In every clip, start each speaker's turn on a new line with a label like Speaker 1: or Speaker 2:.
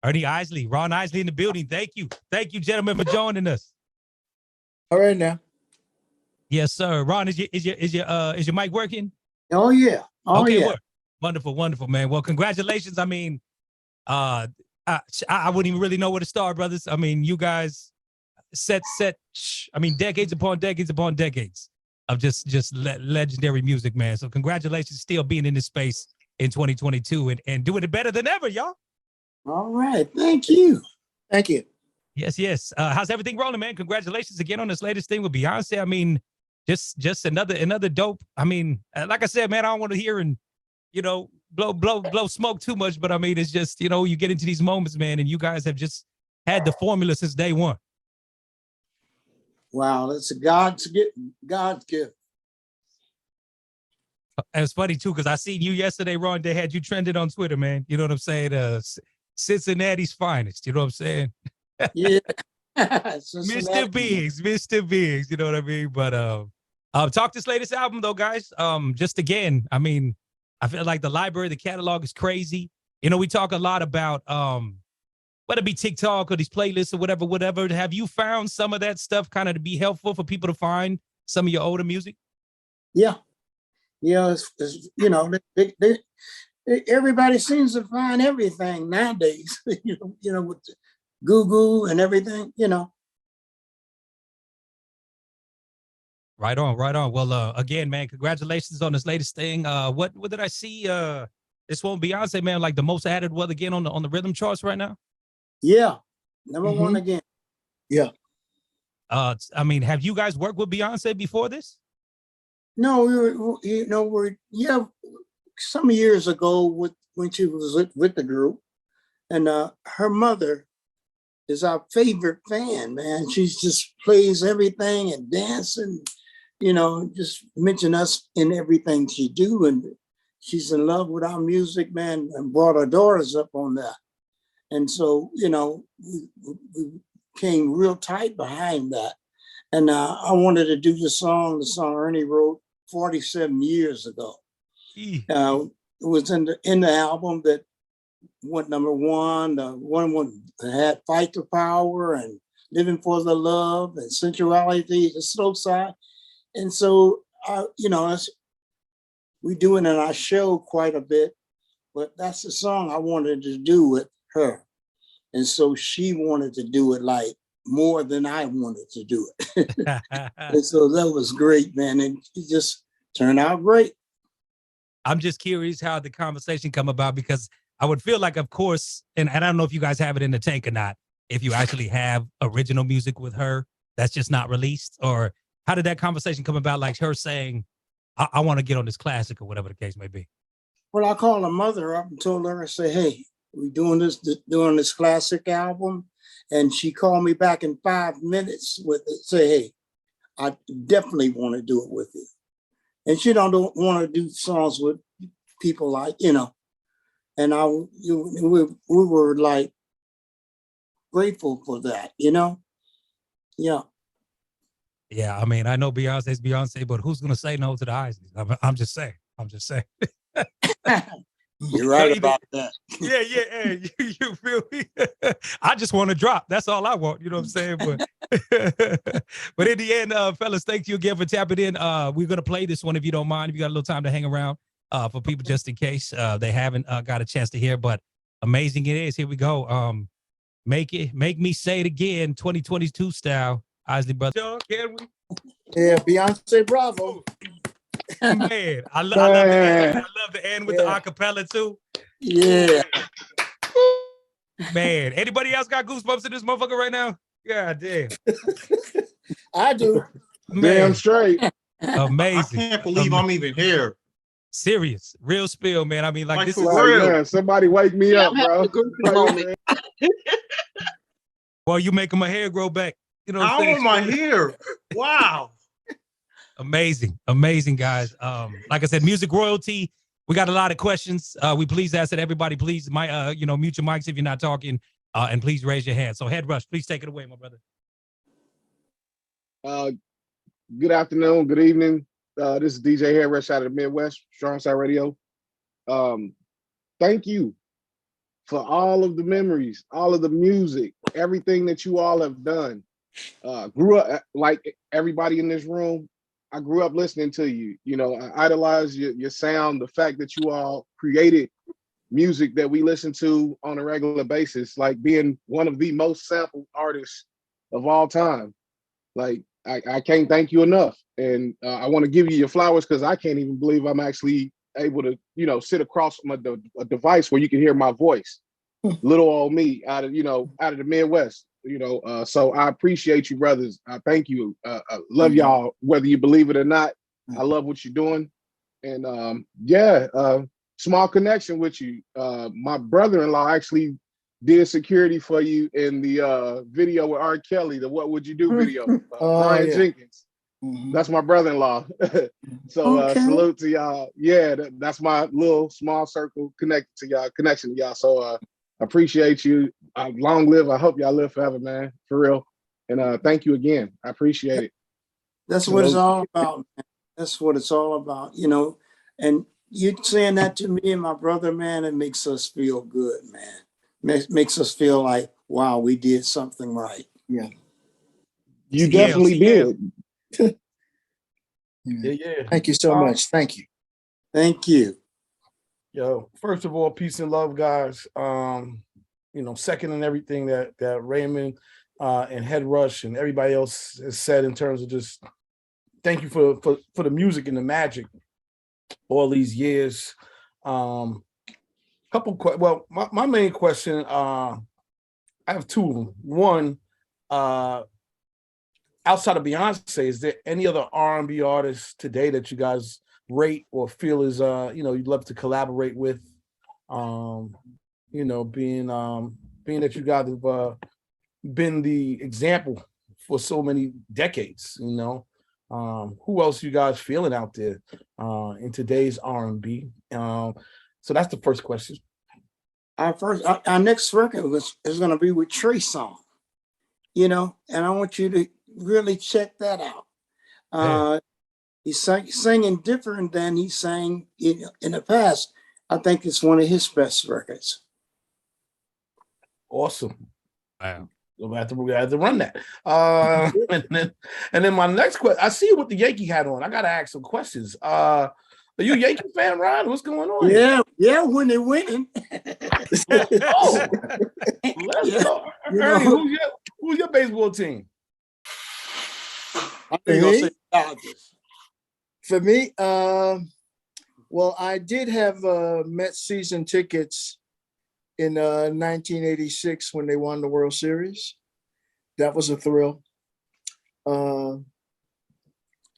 Speaker 1: Ernie Isley, Ron Isley in the building. Thank you, gentlemen, for joining us.
Speaker 2: All right now.
Speaker 1: Yes, sir. Ron, is your mic working?
Speaker 2: Oh yeah. Oh
Speaker 1: okay,
Speaker 2: yeah.
Speaker 1: Wonderful, man. Well, congratulations. I mean, I wouldn't even really know where to start, brothers. I mean, you guys set. I mean, decades upon decades upon decades of just legendary music, man. So congratulations, still being in this space in 2022 and doing it better than ever, y'all.
Speaker 2: All right. Thank you. Thank you.
Speaker 1: Yes. How's everything rolling, man? Congratulations again on this latest thing with Beyonce. I mean, just another dope. I mean, like I said, man, I don't want to hear and blow smoke too much, but I mean, it's just you get into these moments, man, and you guys have just had the formula since day one.
Speaker 2: Wow, it's a God's gift.
Speaker 1: And it's funny too, because I seen you yesterday, Ron. They had you trended on Twitter, man. You know what I'm saying? Cincinnati's finest. You know what I'm saying?
Speaker 2: Yeah.
Speaker 1: Mr. Biggs. You know what I mean? But talk this latest album though, guys. Just again, I mean, I feel like the library, the catalog is crazy. We talk a lot about whether it be TikTok or these playlists or whatever. Have you found some of that stuff kind of to be helpful for people to find some of your older music?
Speaker 2: Yeah. Everybody seems to find everything nowadays. With the Google and everything.
Speaker 1: Right on. Well, again, man, congratulations on this latest thing. What did I see? This one Beyonce, man, like the most added again on the rhythm charts right now.
Speaker 2: Yeah, number one again. Yeah.
Speaker 1: I mean, have you guys worked with Beyonce before this?
Speaker 2: No, we're some years ago when she was with the group, and her mother is our favorite fan, man. She just plays everything and dancing, just mention us in everything she do, and she's in love with our music, man, and brought her daughters up on that. And so, we came real tight behind that. And I wanted to do the song Ernie wrote 47 years ago. It was in the album that went number one. The one had Fight the Power and Living for the Love and Sensuality, the slow side. And so, we do it in our show quite a bit, but that's the song I wanted to do with her. And so she wanted to do it like more than I wanted to do it. And so that was great, man. And it just turned out great.
Speaker 1: I'm just curious how the conversation come about, because I would feel like, of course, and I don't know if you guys have it in the tank or not, if you actually have original music with her that's just not released, or how did that conversation come about? Like her saying, I want to get on this classic or whatever the case may be.
Speaker 2: Well, I called her mother up and told her, I said, hey, we're doing this classic album. And she called me back in 5 minutes with it, say, hey, I definitely want to do it with you. And she don't want to do songs with people like, and we were like grateful for that, Yeah.
Speaker 1: Yeah, I mean, I know Beyonce's Beyonce, but who's gonna say no to the Isleys? I'm just saying.
Speaker 2: You're right about that.
Speaker 1: Yeah. You feel me? I just want to drop. That's all I want. You know what I'm saying? But in the end, fellas, thank you again for tapping in. We're gonna play this one if you don't mind. If you got a little time to hang around, for people just in case they haven't got a chance to hear. But amazing it is. Here we go. Make me say it again, 2022 style. Isley brother, can we?
Speaker 2: Yeah, Beyonce, bravo.
Speaker 1: Man, I love the end with the acapella too.
Speaker 2: Yeah.
Speaker 1: Man, anybody else got goosebumps in this motherfucker right now? God damn.
Speaker 2: I do.
Speaker 1: Man.
Speaker 3: Damn straight.
Speaker 1: Amazing.
Speaker 4: I can't believe I'm even here.
Speaker 1: Serious. Real spill, man. I mean, like this is
Speaker 3: real. Man, somebody wake me up, bro.
Speaker 1: Well, you making my hair grow back. You know what I'm saying?
Speaker 4: I want my hair. Wow.
Speaker 1: Amazing, guys. Like I said, music royalty. We got a lot of questions. We please ask that everybody please mute your mics if you're not talking, and please raise your hand. So Head Rush, please take it away, my brother.
Speaker 3: Good afternoon, good evening. This is DJ Head Rush out of the Midwest, Strong Side Radio. Thank you for all of the memories, all of the music, everything that you all have done. Grew up like everybody in this room. I grew up listening to you. You know, I idolize your sound, the fact that you all created music that we listen to on a regular basis, like being one of the most sampled artists of all time. Like, I can't thank you enough. And I want to give you your flowers because I can't even believe I'm actually able to, you know, sit across from a device where you can hear my voice. Little old me out of, you know, out of the Midwest, you know. So I appreciate you, brothers. I thank you. I love y'all, whether you believe it or not. I love what you're doing. And small connection with you. My brother-in-law actually did security for you in the video with R. Kelly, the What Would You Do video. Brian Jenkins. That's my brother-in-law. So salute to y'all. Yeah, that's my little small circle connection to y'all. So appreciate you. Long live. I hope y'all live forever, man. For real. And thank you again. I appreciate it.
Speaker 2: That's what it's all about, man. That's what it's all about, you know. And you saying that to me and my brother, man, it makes us feel good, man. Makes us feel like, wow, we did something right.
Speaker 5: Yeah.
Speaker 3: You definitely did.
Speaker 5: Yeah. Thank you so much. Thank you.
Speaker 2: Thank you.
Speaker 6: Yo, first of all, peace and love, guys. You know, second in everything that Raymond and Head Rush and everybody else has said in terms of just thank you for the music and the magic all these years. My main question, I have two of them. One, outside of Beyonce, is there any other R&B artists today that you guys rate or feel is you know, you'd love to collaborate with? You know, being that you guys have been the example for so many decades, you know. Who else you guys feeling out there in today's R&B? So that's the first question.
Speaker 2: Our next record is going to be with Trey Songz, you know, and I want you to really check that out. He's singing different than he sang in the past. I think it's one of his best records.
Speaker 6: Awesome.
Speaker 1: Wow.
Speaker 6: We have to run that. And then my next question, I see you with the Yankee hat on. I gotta ask some questions. Are you a Yankee fan, Ryan? What's going on?
Speaker 2: Yeah, when they're winning.
Speaker 6: Oh, let's go. Ernie, who's your baseball team?
Speaker 2: I think I'll say Dodgers.
Speaker 5: For me, well, I did have Mets season tickets in 1986 when they won the World Series. That was a thrill.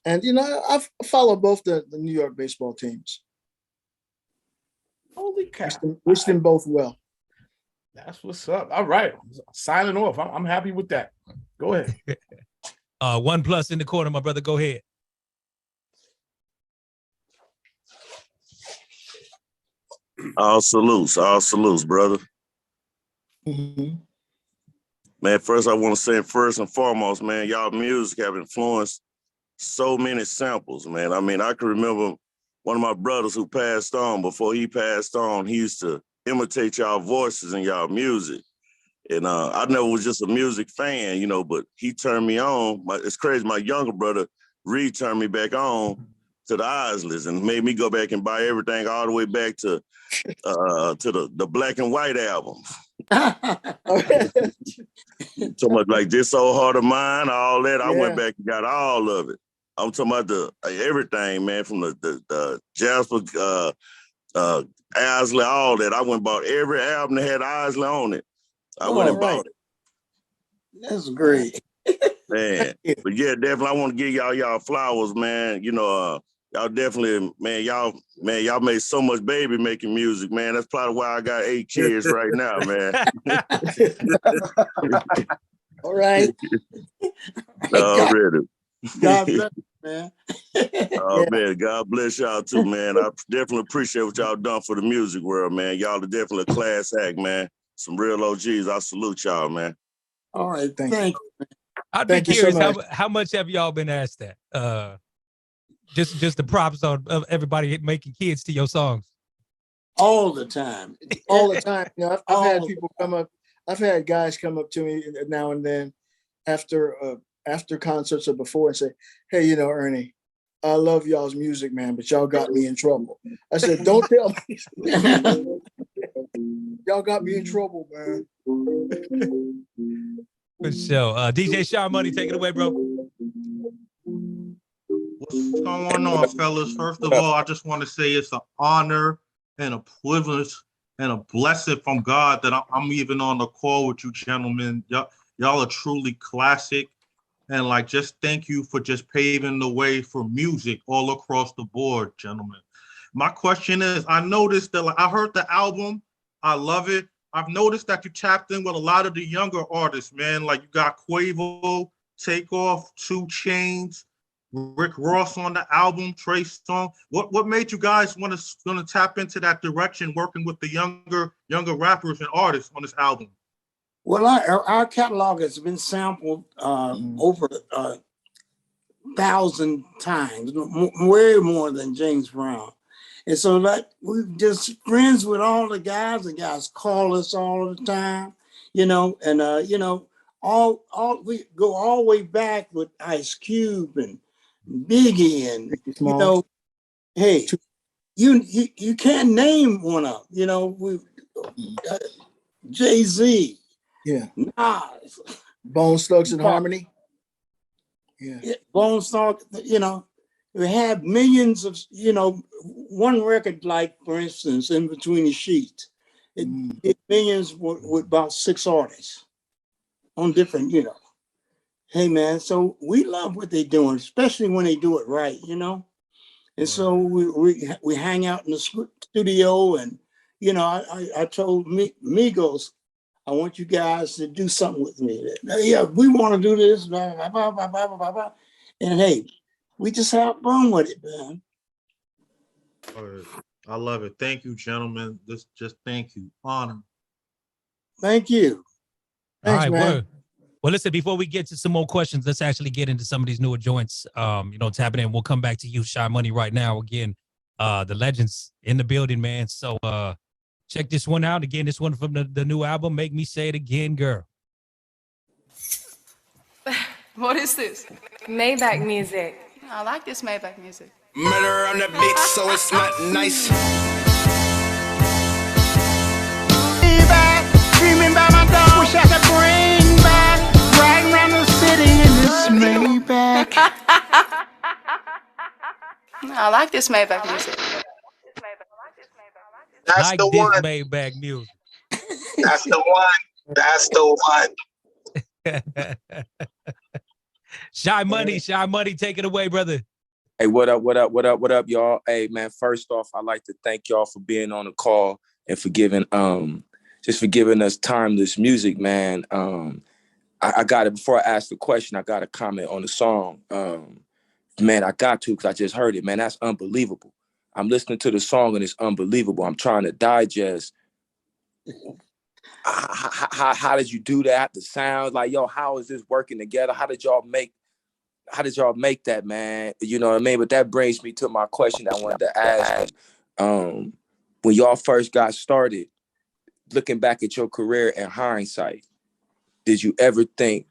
Speaker 5: And, you know, I follow both the New York baseball teams.
Speaker 6: Holy cow.
Speaker 5: Wish them both well.
Speaker 6: That's what's up. All right. Signing off. I'm happy with that. Go ahead.
Speaker 1: 1+ in the corner, my brother. Go ahead.
Speaker 7: All salutes, brother.
Speaker 5: Mm-hmm.
Speaker 7: Man, first I want to say, first and foremost, man, y'all music have influenced so many samples, man. I mean, I can remember one of my brothers who passed on. Before he passed on, he used to imitate y'all voices and y'all music. And I never was just a music fan, you know, but he turned me on. It's crazy, my younger brother, Reed, turned me back on to the Isleys and made me go back and buy everything all the way back to the black and white albums. So much like This Old Heart of Mine, all that. I went back and got all of it. I'm talking about everything, man, from the Jasper, Isley, all that. I went and bought every album that had Isley on it. I went and bought it.
Speaker 2: That's great.
Speaker 7: Man, but yeah, definitely I want to give y'all flowers, man. You know, y'all definitely, man, y'all made so much baby making music, man. That's probably why I got 8 kids right now, man.
Speaker 2: All right.
Speaker 7: Already.
Speaker 2: God bless you, man.
Speaker 7: Oh, man, God bless y'all too, man. I definitely appreciate what y'all done for the music world, man. Y'all are definitely a class act, man. Some real OGs. I salute y'all, man.
Speaker 2: All right, thank you.
Speaker 1: I'd be curious, how much have y'all been asked that? Just the props on of everybody making kids to your songs.
Speaker 2: all the time.
Speaker 5: All the time. You know, I've had
Speaker 2: All
Speaker 5: people come up. I've had guys come up to me now and then after concerts or before and say, "Hey, you know, Ernie, I love y'all's music, man, but y'all got me in trouble." I said, "Don't tell me." Y'all got me in trouble, man.
Speaker 1: For sure. DJ Sean Money, take it away, bro.
Speaker 4: What's going on, fellas? First of all, I just want to say it's an honor and a privilege and a blessing from God that I'm even on the call with you, gentlemen. Y'all are truly classic. And like, just thank you for just paving the way for music all across the board, gentlemen. My question is, I noticed that, like, I heard the album. I love it. I've noticed that you tapped in with a lot of the younger artists, man. Like, you got Quavo, Takeoff, 2 Chainz, Rick Ross on the album, Trey Songz. What made you guys want to tap into that direction, working with the younger rappers and artists on this album?
Speaker 2: Well, our catalog has been sampled over 1,000 times, way more than James Brown. And so that we're just friends with all the guys. The guys call us all the time, you know, and you know, all we go all the way back with Ice Cube and Biggie, and you know, hey, you can't name one of them, you know, we Jay-Z,
Speaker 5: Yeah,
Speaker 2: Nas,
Speaker 5: Bone Thugs and Harmony. Yeah,
Speaker 2: Bone Thugs, you know, we have millions of, you know, one record, like for instance, In Between the Sheets, it did millions with about 6 artists on different, you know. Hey man, so we love what they're doing, especially when they do it right, you know. And so we hang out in the studio, and you know, I told Migos, I want you guys to do something with me. Yeah, we want to do this, blah, blah, blah, blah, blah, blah, blah. And hey, we just have fun with it, man.
Speaker 4: All right. I love it. Thank you, gentlemen. Just thank you. Honor.
Speaker 2: Thank you.
Speaker 5: Thanks,
Speaker 1: All right,
Speaker 5: man.
Speaker 1: word. Well, listen, before we get to some more questions, let's actually get into some of these newer joints. You know, tapping in. We'll come back to you, Shy Money, right now. Again, the legends in the building, man. So check this one out. Again, this one from the new album, Make Me Say It Again, Girl.
Speaker 8: What is this?
Speaker 9: Maybach music.
Speaker 8: I like this Maybach music.
Speaker 10: Murder on the beat, so it's not nice.
Speaker 2: Back, dreaming about my dog, wish I could bring back, riding around the city in this Maybach.
Speaker 8: I like this Maybach music.
Speaker 3: That's
Speaker 1: Like
Speaker 3: the
Speaker 1: this
Speaker 3: one.
Speaker 1: Maybach music.
Speaker 3: That's the one. That's the one.
Speaker 1: Shy Money, take it away, brother.
Speaker 11: Hey, what up, y'all? Hey, man, first off, I'd like to thank y'all for being on the call and for giving us timeless music, man. I got it. Before I ask the question, I got a comment on the song. Man, I got to, because I just heard it, man. That's unbelievable. I'm listening to the song and it's unbelievable. I'm trying to digest. How did you do that? The sound, like, yo, how is this working together? How did y'all make that, man? You know what I mean? But that brings me to my question I wanted to ask. When y'all first got started, looking back at your career in hindsight, did you ever think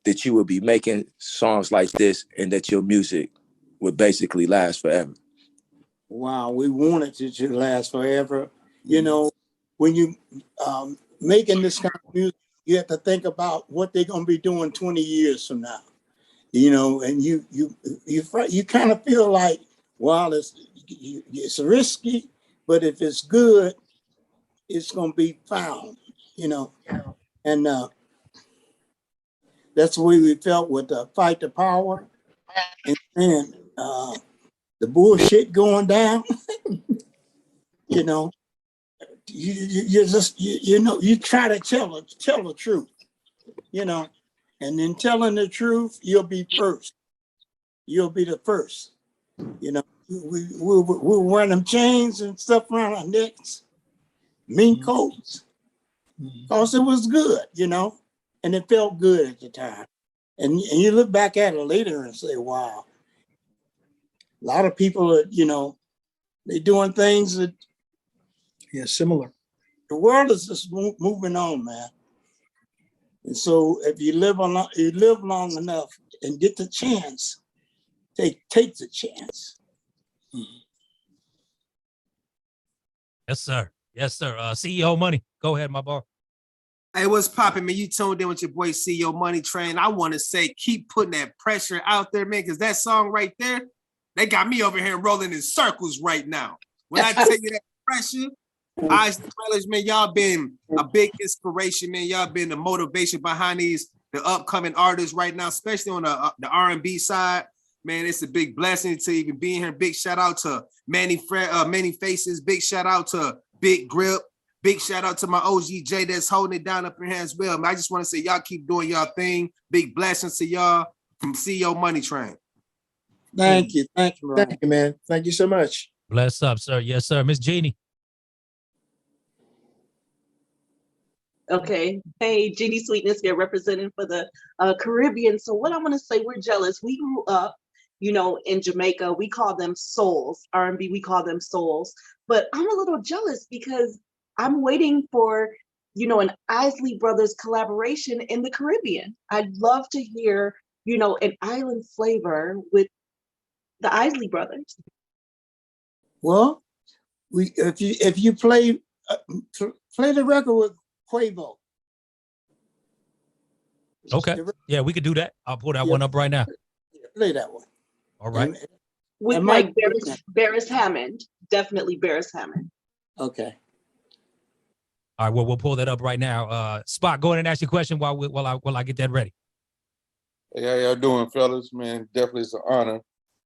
Speaker 11: that you would be making songs like this and that your music would basically last forever?
Speaker 2: Wow, we wanted it to last forever. You know, when you making this kind of music, you have to think about what they're gonna be doing 20 years from now. You know, and you kind of feel like, well, it's risky, but if it's good, it's gonna be found. You know, and that's the way we felt with Fight the Power, and then the bullshit going down. You know, you try to tell the truth. You know, and in telling the truth, you'll be first. You'll be the first. You know, we're wearing them chains and stuff around our necks, mean coats, because it was good, you know, and it felt good at the time. And you look back at it later and say, wow, a lot of people are, you know, they're doing things that
Speaker 5: Yeah, similar.
Speaker 2: The world is just moving on, man. And so if you live long enough and get the chance, take the chance.
Speaker 1: Yes, sir. Yes, sir. CEO Money. Go ahead, my boy.
Speaker 12: Hey, what's poppin', man? You tuned in with your boy CEO Money Train. I want to say, keep putting that pressure out there, man, because that song right there, they got me over here rolling in circles right now. When I tell you that pressure, Isley Brothers, man, y'all been a big inspiration, man. Y'all been the motivation behind the upcoming artists right now, especially on the R&B side. Man, it's a big blessing to even be here. Big shout out to Manny Faces. Big shout out to Big Grip. Big shout out to my OGJ that's holding it down up in here as well. Man, I just want to say y'all keep doing y'all thing. Big blessings to y'all from CEO Money Train.
Speaker 2: Thank you. Thank you, Ryan.
Speaker 5: Thank you, man. Thank you so much.
Speaker 1: Bless up, sir. Yes, sir. Miss Jeannie.
Speaker 13: Okay. Hey, Jeannie Sweetness here, representing for the Caribbean. So what I want to say, we're jealous. We grew up, you know, in Jamaica. We call them souls. R&B, we call them souls. But I'm a little jealous because I'm waiting for, you know, an Isley Brothers collaboration in the Caribbean. I'd love to hear, you know, an island flavor with the Isley Brothers.
Speaker 2: Well, if you play the record with Quavo.
Speaker 1: Okay. Yeah, we could do that. I'll pull that one up right now.
Speaker 2: Play that one.
Speaker 1: All right.
Speaker 13: With like Barris Hammond. Definitely Barris Hammond.
Speaker 2: Okay.
Speaker 1: All right, well, we'll pull that up right now. Spot, go ahead and ask your question while I get that ready.
Speaker 14: Hey, how y'all doing, fellas? Man, definitely it's an honor.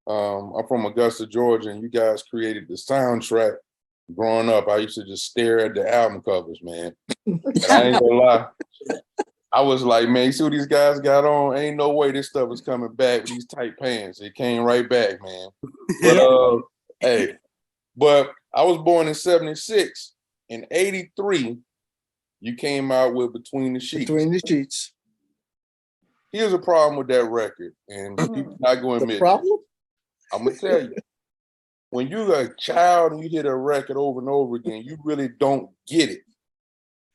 Speaker 14: I'm from Augusta, Georgia, and you guys created the soundtrack. Growing up, I used to just stare at the album covers, man. And I ain't gonna lie. I was like, man, you see what these guys got on? Ain't no way this stuff is coming back with these tight pants. It came right back, man. But hey, but I was born in 76. In 83, you came out with Between the Sheets.
Speaker 5: Between the Sheets.
Speaker 14: Here's a problem with that record, and people not going to admit
Speaker 5: problem?
Speaker 14: I'm going to tell you. When you're a child and you hear a record over and over again, you really don't get it.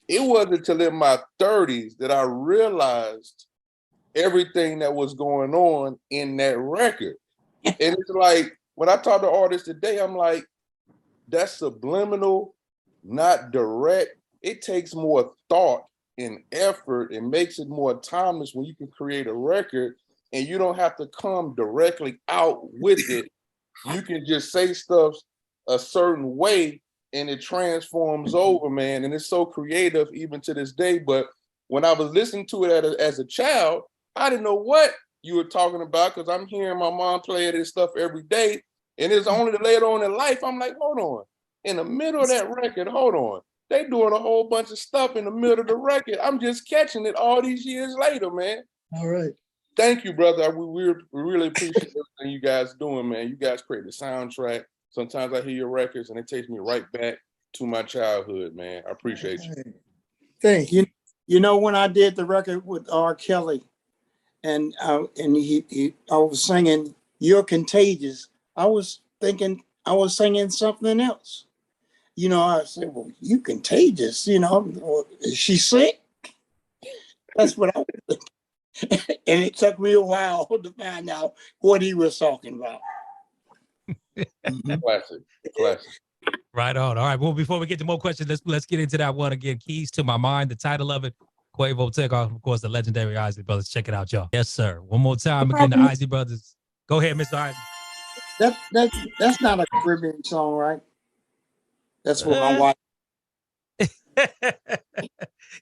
Speaker 14: It wasn't until in my 30s that I realized everything that was going on in that record. And it's like, when I talk to artists today, I'm like, that's subliminal, not direct. It takes more thought and effort and makes it more timeless when you can create a record and you don't have to come directly out with it. You can just say stuff a certain way and it transforms over, man. And it's so creative even to this day. But when I was listening to it as a child, I didn't know what you were talking about because I'm hearing my mom play this stuff every day. And it's only later on in life, I'm like, hold on. In the middle of that record, hold on. They doing a whole bunch of stuff in the middle of the record. I'm just catching it all these years later, man.
Speaker 5: All right.
Speaker 14: Thank you, brother. We really appreciate everything you guys doing, man. You guys create the soundtrack. Sometimes I hear your records and it takes me right back to my childhood, man. I appreciate you.
Speaker 2: Thank you. You know, when I did the record with R. Kelly and I was singing You're Contagious, I was thinking I was singing something else. You know, I said, well, you contagious, you know, is she sick? That's what I was thinking. And it took me a while to find out what he was talking about.
Speaker 14: Classic.
Speaker 1: Right on. All right. Well, before we get to more questions, let's get into that one again. Keys to My Mind, the title of it. Quavo Takeoff, of course, the legendary Isley Brothers. Check it out, y'all. Yes, sir. One more time again, the Isley Brothers. Go ahead, Mr. Isley.
Speaker 2: That's not a Caribbean song, right? That's what my wife.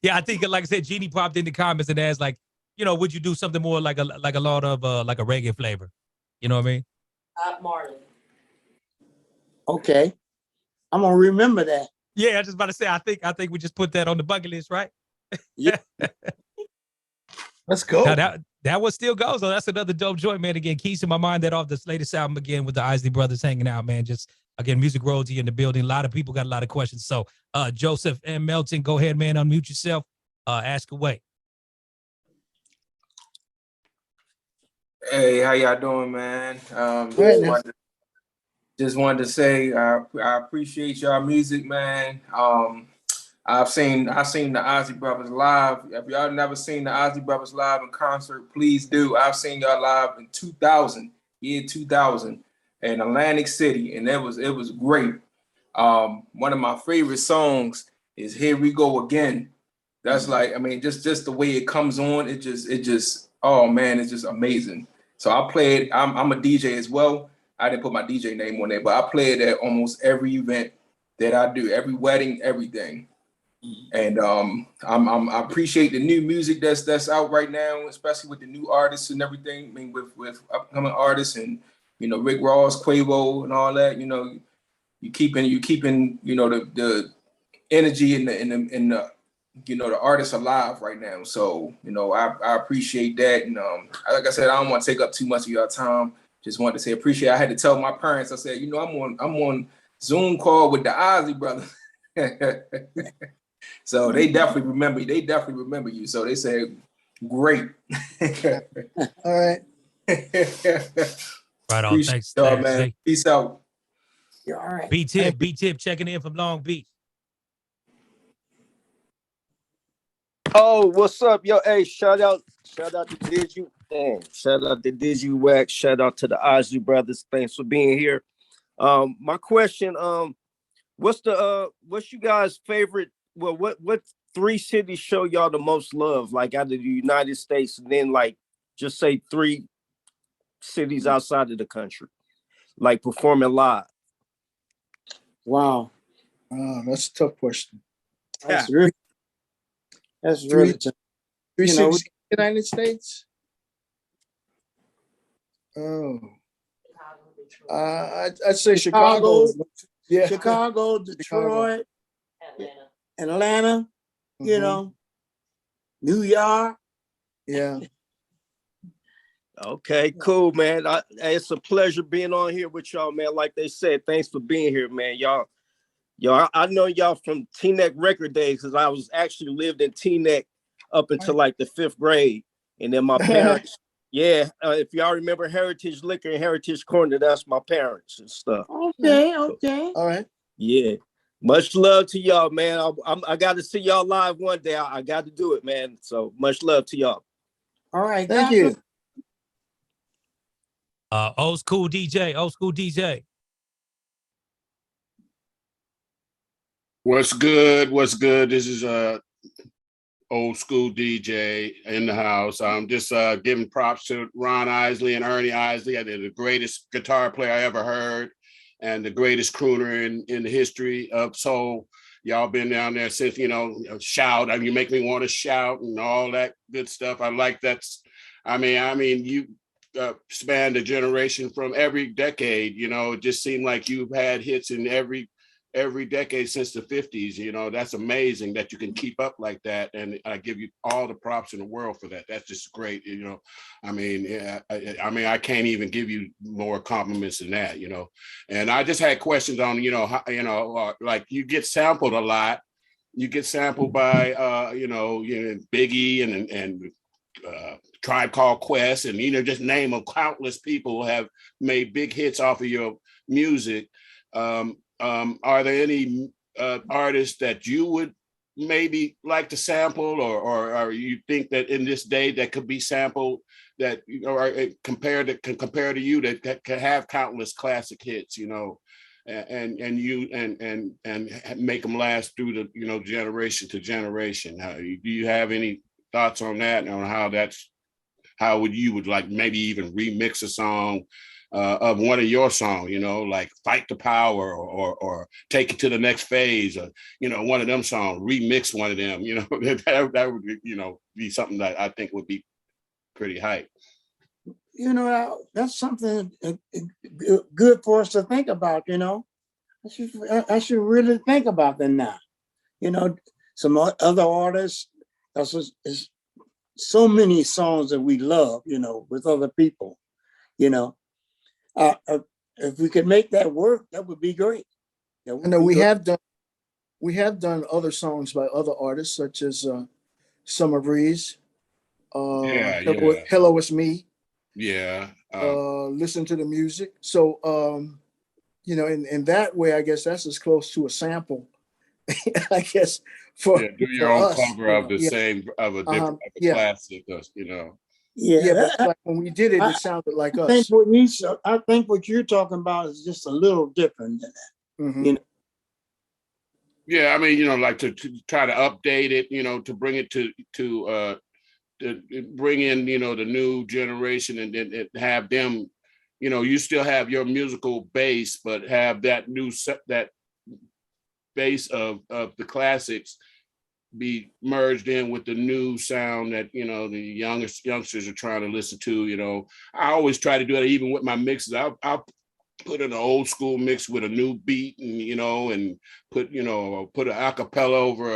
Speaker 1: Yeah, I think, like I said, Jeannie popped in the comments and asked, like, you know, would you do something more like a lot of like a reggae flavor? You know what I mean?
Speaker 13: Marley.
Speaker 2: Okay, I'm gonna remember that.
Speaker 1: Yeah, I was just about to say. I think we just put that on the bucket list, right?
Speaker 2: Yeah.
Speaker 5: Let's go.
Speaker 1: Now, that one still goes. So that's another dope joint, man. Again, Keys to My Mind. That off this latest album again with the Isley Brothers hanging out, man. Just again, music royalty in the building. A lot of people got a lot of questions. So, Joseph and Melton, go ahead, man. Unmute yourself. Ask away.
Speaker 11: Hey, how y'all doing, man? just wanted to say I appreciate y'all music, man. I've seen the Isley Brothers live. If y'all never seen the Isley Brothers live in concert, please do. I've seen y'all live in 2000, in Atlantic City, and it was great. One of my favorite songs is "Here We Go Again." That's like, I mean, just the way it comes on, it just, oh man, it's just amazing. So I played. I'm a DJ as well. I didn't put my DJ name on there, but I played at almost every event that I do, every wedding, everything. And I appreciate the new music that's out right now, especially with the new artists and everything. I mean, with upcoming artists and Rick Ross, Quavo, and all that. You keeping the energy and the the artists alive right now. So I appreciate that. And like I said, I don't want to take up too much of your time. Just wanted to say appreciate. I had to tell my parents. I said, I'm on Zoom call with the Isley brothers. So they definitely remember. They definitely remember you. So they said, "Great."
Speaker 5: All right.
Speaker 1: Right on.
Speaker 11: Appreciate
Speaker 1: Thanks,
Speaker 11: y'all,
Speaker 1: thanks.
Speaker 11: man. Peace out.
Speaker 2: You're all right.
Speaker 1: B-Tip checking in from Long Beach.
Speaker 15: Oh, what's up, yo? Hey, shout out to Digi, shout out to Digi Wax, shout out to the Isley brothers. Thanks for being here. My question, what's you guys' favorite? Well, what 3 cities show y'all the most love, like out of the United States, and then like just say 3 cities outside of the country, like performing live?
Speaker 5: Wow, that's a tough question.
Speaker 2: That's really tough.
Speaker 5: 3
Speaker 2: You know,
Speaker 5: cities in the United States. Oh, I'd say Chicago. Yeah,
Speaker 2: Chicago, Detroit, Atlanta. New York.
Speaker 5: Yeah.
Speaker 15: Okay, cool, man. It's a pleasure being on here with y'all, man. Like they said, thanks for being here, man. Y'all, I know y'all from Teaneck record days because I was actually lived in Teaneck up until like the 5th grade, and then my parents. Yeah, if y'all remember Heritage Liquor and Heritage Corner, that's my parents and stuff.
Speaker 2: Okay.
Speaker 5: All right.
Speaker 15: Yeah. Much love to y'all, man. I got to see y'all live one day. I got to do it, man. So much love to y'all.
Speaker 2: All right.
Speaker 5: Thank you.
Speaker 1: Old school DJ.
Speaker 3: What's good? This is old school DJ in the house. I'm just giving props to Ron Isley and Ernie Isley. They're the greatest guitar player I ever heard and the greatest crooner in the history of soul. Y'all been down there since, shout. I mean, you make me want to shout and all that good stuff. I like that. I mean, you spanned a generation from every decade. It just seemed like you've had hits in every decade since the 50s. That's amazing that you can keep up like that. And I give you all the props in the world for that. That's just great. I can't even give you more compliments than that, and I just had questions on, how, like you get sampled a lot. You get sampled by, Biggie and Tribe Called Quest, and, just name them. Countless people have made big hits off of your music. Are there any artists that you would maybe like to sample, or you think that in this day that could be sampled that can compare to you that can have countless classic hits, and make them last through the generation to generation? Do you have any thoughts on that, on how you would like maybe even remix a song of one of your songs, like Fight the Power or Take It to the Next Phase, or, one of them songs, remix one of them, that would, be something that I think would be pretty hype.
Speaker 2: That's something good for us to think about, I should really think about that now. Some other artists, there's so many songs that we love, with other people, if we could make that work, that would be great.
Speaker 5: I know we have done other songs by other artists such as Summer Breeze, Hello It's Me.
Speaker 3: Yeah.
Speaker 5: Listen to the Music. So you know, in that way, I guess that's as close to a sample, I guess, for,
Speaker 14: Yeah, do your
Speaker 5: for
Speaker 14: own
Speaker 5: us.
Speaker 14: cover
Speaker 5: You
Speaker 14: of
Speaker 5: know,
Speaker 14: the
Speaker 5: yeah.
Speaker 14: same of a different of a
Speaker 5: Yeah.
Speaker 14: classic, you know.
Speaker 5: Yeah, but
Speaker 2: Yeah,
Speaker 5: like when we did it,
Speaker 2: I
Speaker 5: it sounded like
Speaker 2: I think
Speaker 5: us.
Speaker 2: I think what you're talking about is just a little different than that.
Speaker 5: Mhm.
Speaker 2: You know,
Speaker 14: Yeah, I mean, you know, like to try to update it, you know, to bring it to bring in, you know, the new generation and have them, you know, you still have your musical base, but have that that base of the classics be merged in with the new sound that, you know, the youngsters are trying to listen to. You know, I always try to do that even with my mixes. I'll put in an old school mix with a new beat, and you know, and put an acapella over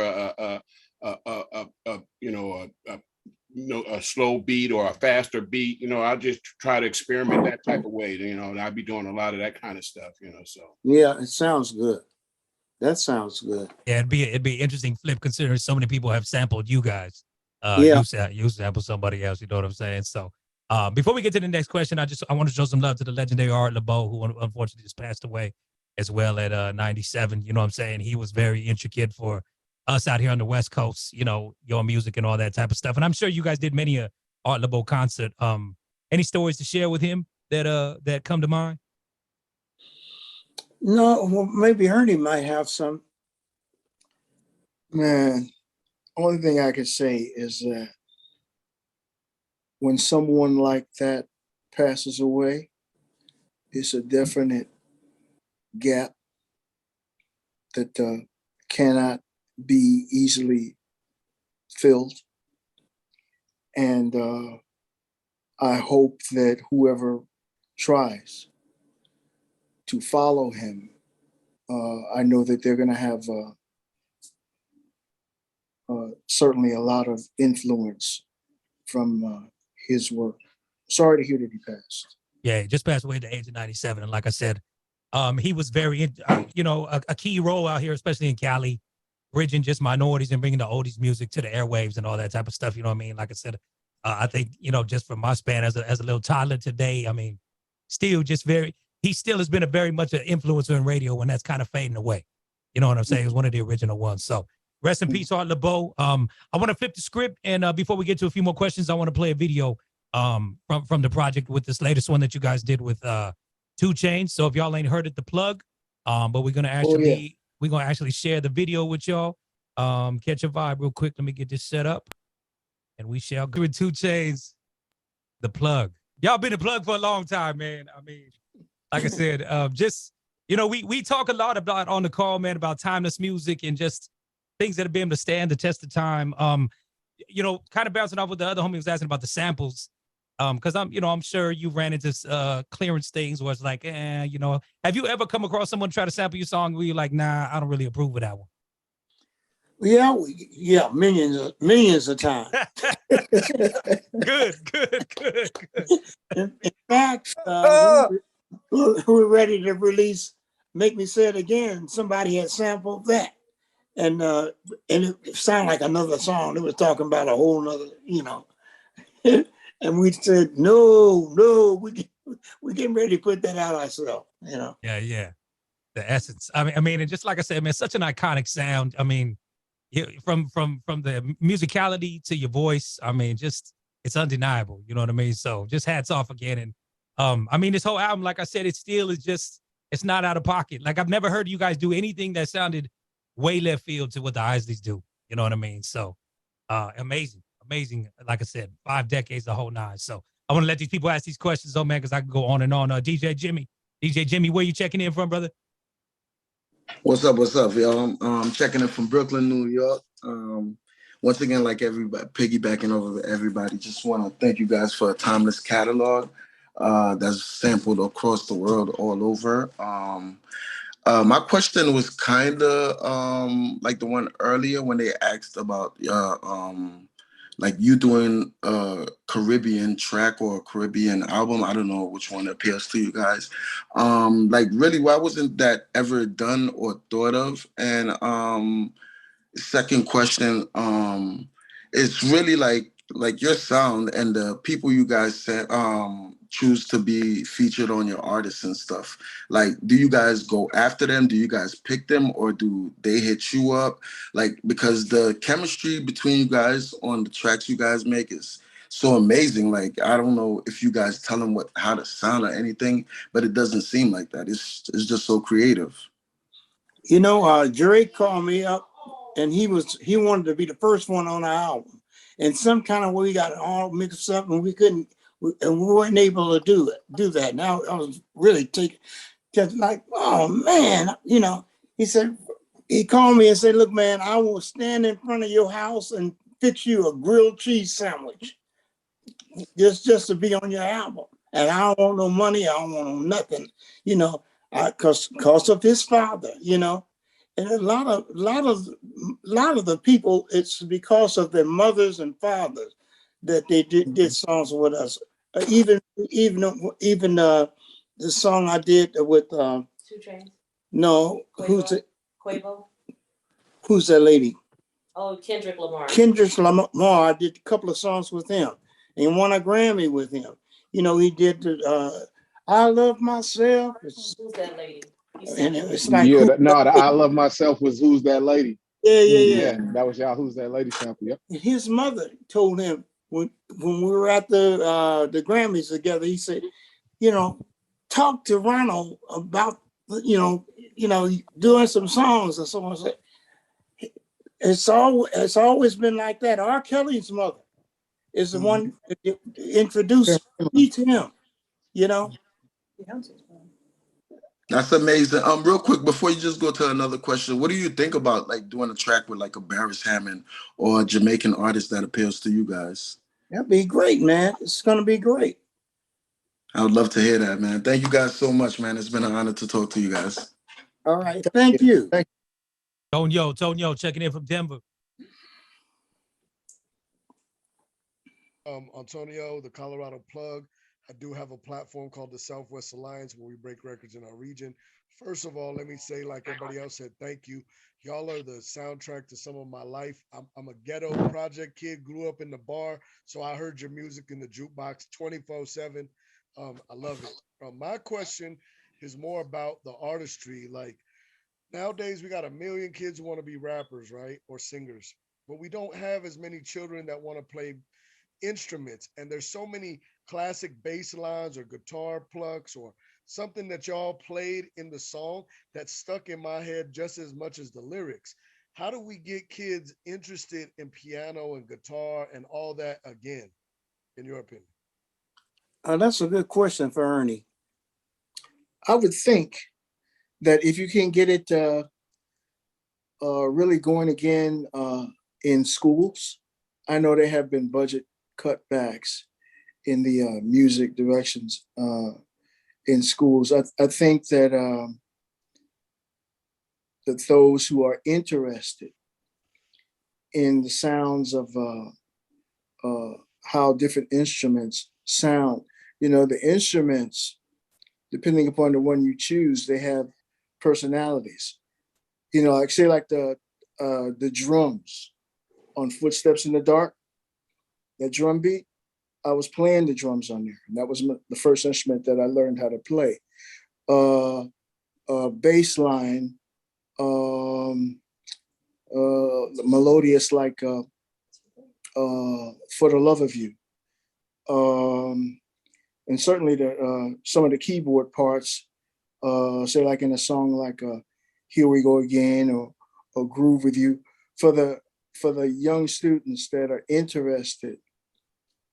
Speaker 14: a slow beat or a faster beat. You know, I just try to experiment that type of way. You know, and I'll be doing a lot of that kind of stuff. You know, so
Speaker 2: yeah, it sounds good. That sounds good.
Speaker 1: Yeah, it'd be interesting flip considering so many people have sampled you guys.
Speaker 2: Yeah.
Speaker 1: You sample somebody else. You know what I'm saying? So, before we get to the next question, I want to show some love to the legendary Art LeBeau, who unfortunately just passed away as well at 97. You know what I'm saying? He was very intricate for us out here on the West Coast. You know, your music and all that type of stuff. And I'm sure you guys did many a Art LeBeau concert. Any stories to share with him that come to mind?
Speaker 2: No, well, maybe Ernie might have some.
Speaker 5: Man, only thing I could say is that when someone like that passes away, it's a definite gap that cannot be easily filled. And I hope that whoever tries to follow him, I know that they're going to have certainly a lot of influence from his work. Sorry to hear that he passed.
Speaker 1: Yeah, he just passed away at the age of 97. And like I said, he was very, you know, a key role out here, especially in Cali, bridging just minorities and bringing the oldies music to the airwaves and all that type of stuff. You know what I mean? Like I said, I think, you know, just from my span as a little toddler today, I mean, still just he still has been a very much an influencer in radio, and that's kind of fading away. You know what I'm saying? He was one of the original ones. So rest in peace, Art LeBeau. I want to flip the script, and before we get to a few more questions, I want to play a video from the project with this latest one that you guys did with 2 Chainz. So if y'all ain't heard it, the plug. But we're gonna actually share the video with y'all. Catch a vibe real quick. Let me get this set up, and we shall go with 2 Chainz, the plug. Y'all been a plug for a long time, man. I mean, like I said, just you know, we talk a lot about on the call, man, about timeless music and just things that have been able to stand the test of time. You know, kind of bouncing off what the other homie was asking about the samples. Because I'm sure you ran into clearance things where it's like, you know, have you ever come across someone try to sample your song where you're like, nah, I don't really approve of that one?
Speaker 2: Yeah, millions of times.
Speaker 1: Good.
Speaker 2: In fact, we were ready to release "Make Me Say It Again." Somebody had sampled that, and it sounded like another song. It was talking about a whole nother, you know. And we said, no, we getting ready to put that out ourselves, you know.
Speaker 1: Yeah. The essence. I mean, and just like I said, man, such an iconic sound. I mean, from the musicality to your voice, I mean, just it's undeniable. You know what I mean? So just hats off again. And I mean, this whole album, like I said, it still is just it's not out of pocket. Like I've never heard you guys do anything that sounded way left field to what the Isleys do. You know what I mean? So amazing. Like I said, 5 decades, the whole 9. So I want to let these people ask these questions, though, man, because I can go on and on. DJ Jimmy, where you checking in from, brother?
Speaker 16: What's up, y'all? I'm checking in from Brooklyn, New York. Once again, like everybody, piggybacking over everybody, just want to thank you guys for a timeless catalog that's sampled across the world, all over. My question was kind of like the one earlier when they asked about like you doing a Caribbean track or a Caribbean album. I don't know which one appeals to you guys. Like really, why wasn't that ever done or thought of? And second question, it's really like your sound and the people you guys choose to be featured on your artists and stuff? Like, do you guys go after them? Do you guys pick them, or do they hit you up? Like, because the chemistry between you guys on the tracks you guys make is so amazing. Like, I don't know if you guys tell them how to sound or anything, but it doesn't seem like that. It's just so creative.
Speaker 2: You know, Drake called me up, and he wanted to be the first one on the album. And some kind of way we got it all mixed up, and we weren't able to do that. Now I was really just like, oh man, you know. He called me and said, "Look, man, I will stand in front of your house and fix you a grilled cheese sandwich, just to be on your album. And I don't want no money. I don't want nothing, you know, cause of his father, you know." And a lot of the people, it's because of their mothers and fathers that they did songs with us. Even the song I did with
Speaker 9: 2 Chainz.
Speaker 2: No,
Speaker 9: Quavo.
Speaker 2: Who's that lady?
Speaker 9: Oh, Kendrick Lamar.
Speaker 2: Kendrick Lamar. I did a couple of songs with him and won a Grammy with him. You know, he did I Love Myself.
Speaker 9: Who's that lady?
Speaker 2: And it's like,
Speaker 3: yeah, the I Love Myself was Who's That Lady?
Speaker 2: Yeah.
Speaker 3: That was y'all Who's That Lady sample. Yep.
Speaker 2: His mother told him when we were at the Grammys together, he said, you know, talk to Ronald about, you know, doing some songs and so on. It's always been like that. R. Kelly's mother is the one that introduced me to him, you know.
Speaker 16: That's amazing. Real quick, before you just go to another question, what do you think about like doing a track with like a Barris Hammond or a Jamaican artist that appeals to you guys?
Speaker 2: That'd be great, man. It's gonna be great.
Speaker 16: I would love to hear that, man. Thank you guys so much, man. It's been an honor to talk to you guys.
Speaker 2: All right, thank you.
Speaker 1: Tonyo, checking in from Denver.
Speaker 17: Antonio, the Colorado plug. I do have a platform called the Southwest Alliance where we break records in our region. First of all, let me say, like everybody else said, thank you. Y'all are the soundtrack to some of my life. I'm a ghetto project kid, grew up in the bar, so I heard your music in the jukebox 24/7. I love it. My question is more about the artistry. Like nowadays, we got a million kids who want to be rappers, right, or singers, but we don't have as many children that want to play instruments. And there's so many classic bass lines or guitar plucks or something that y'all played in the song that stuck in my head just as much as the lyrics. How do we get kids interested in piano and guitar and all that again, in your opinion?
Speaker 2: That's a good question for Ernie.
Speaker 5: I would think that if you can get it really going again in schools, I know there have been budget cutbacks in the music directions in schools. I think that that those who are interested in the sounds of how different instruments sound, you know, the instruments, depending upon the one you choose, they have personalities. You know, like say like the drums on Footsteps in the Dark, that drum beat, I was playing the drums on there. And that was the first instrument that I learned how to play. Bass line, melodious like For the Love of You. And certainly some of the keyboard parts, say like in a song like Here We Go Again or Groove With You, for the young students that are interested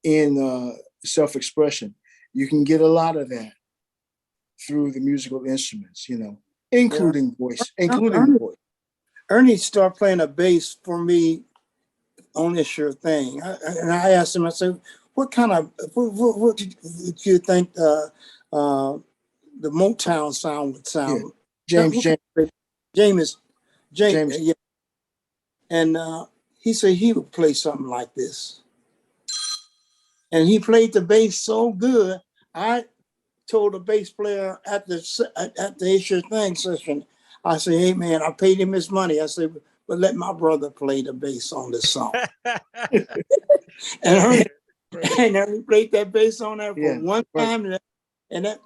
Speaker 5: in self-expression, you can get a lot of that through the musical instruments, you know, including voice.
Speaker 2: Ernie started playing a bass for me on this sure thing. And I asked him, I said, what did you think the Motown sound would sound?
Speaker 5: Yeah.
Speaker 2: James. Yeah. And he said he would play something like this. And he played the bass so good, I told the bass player at the It's Your Thing session, I said, hey man, I paid him his money. I said, but let my brother play the bass on this song. And And then we played that bass on there for
Speaker 5: Yeah,
Speaker 2: one
Speaker 5: right.
Speaker 2: time, and that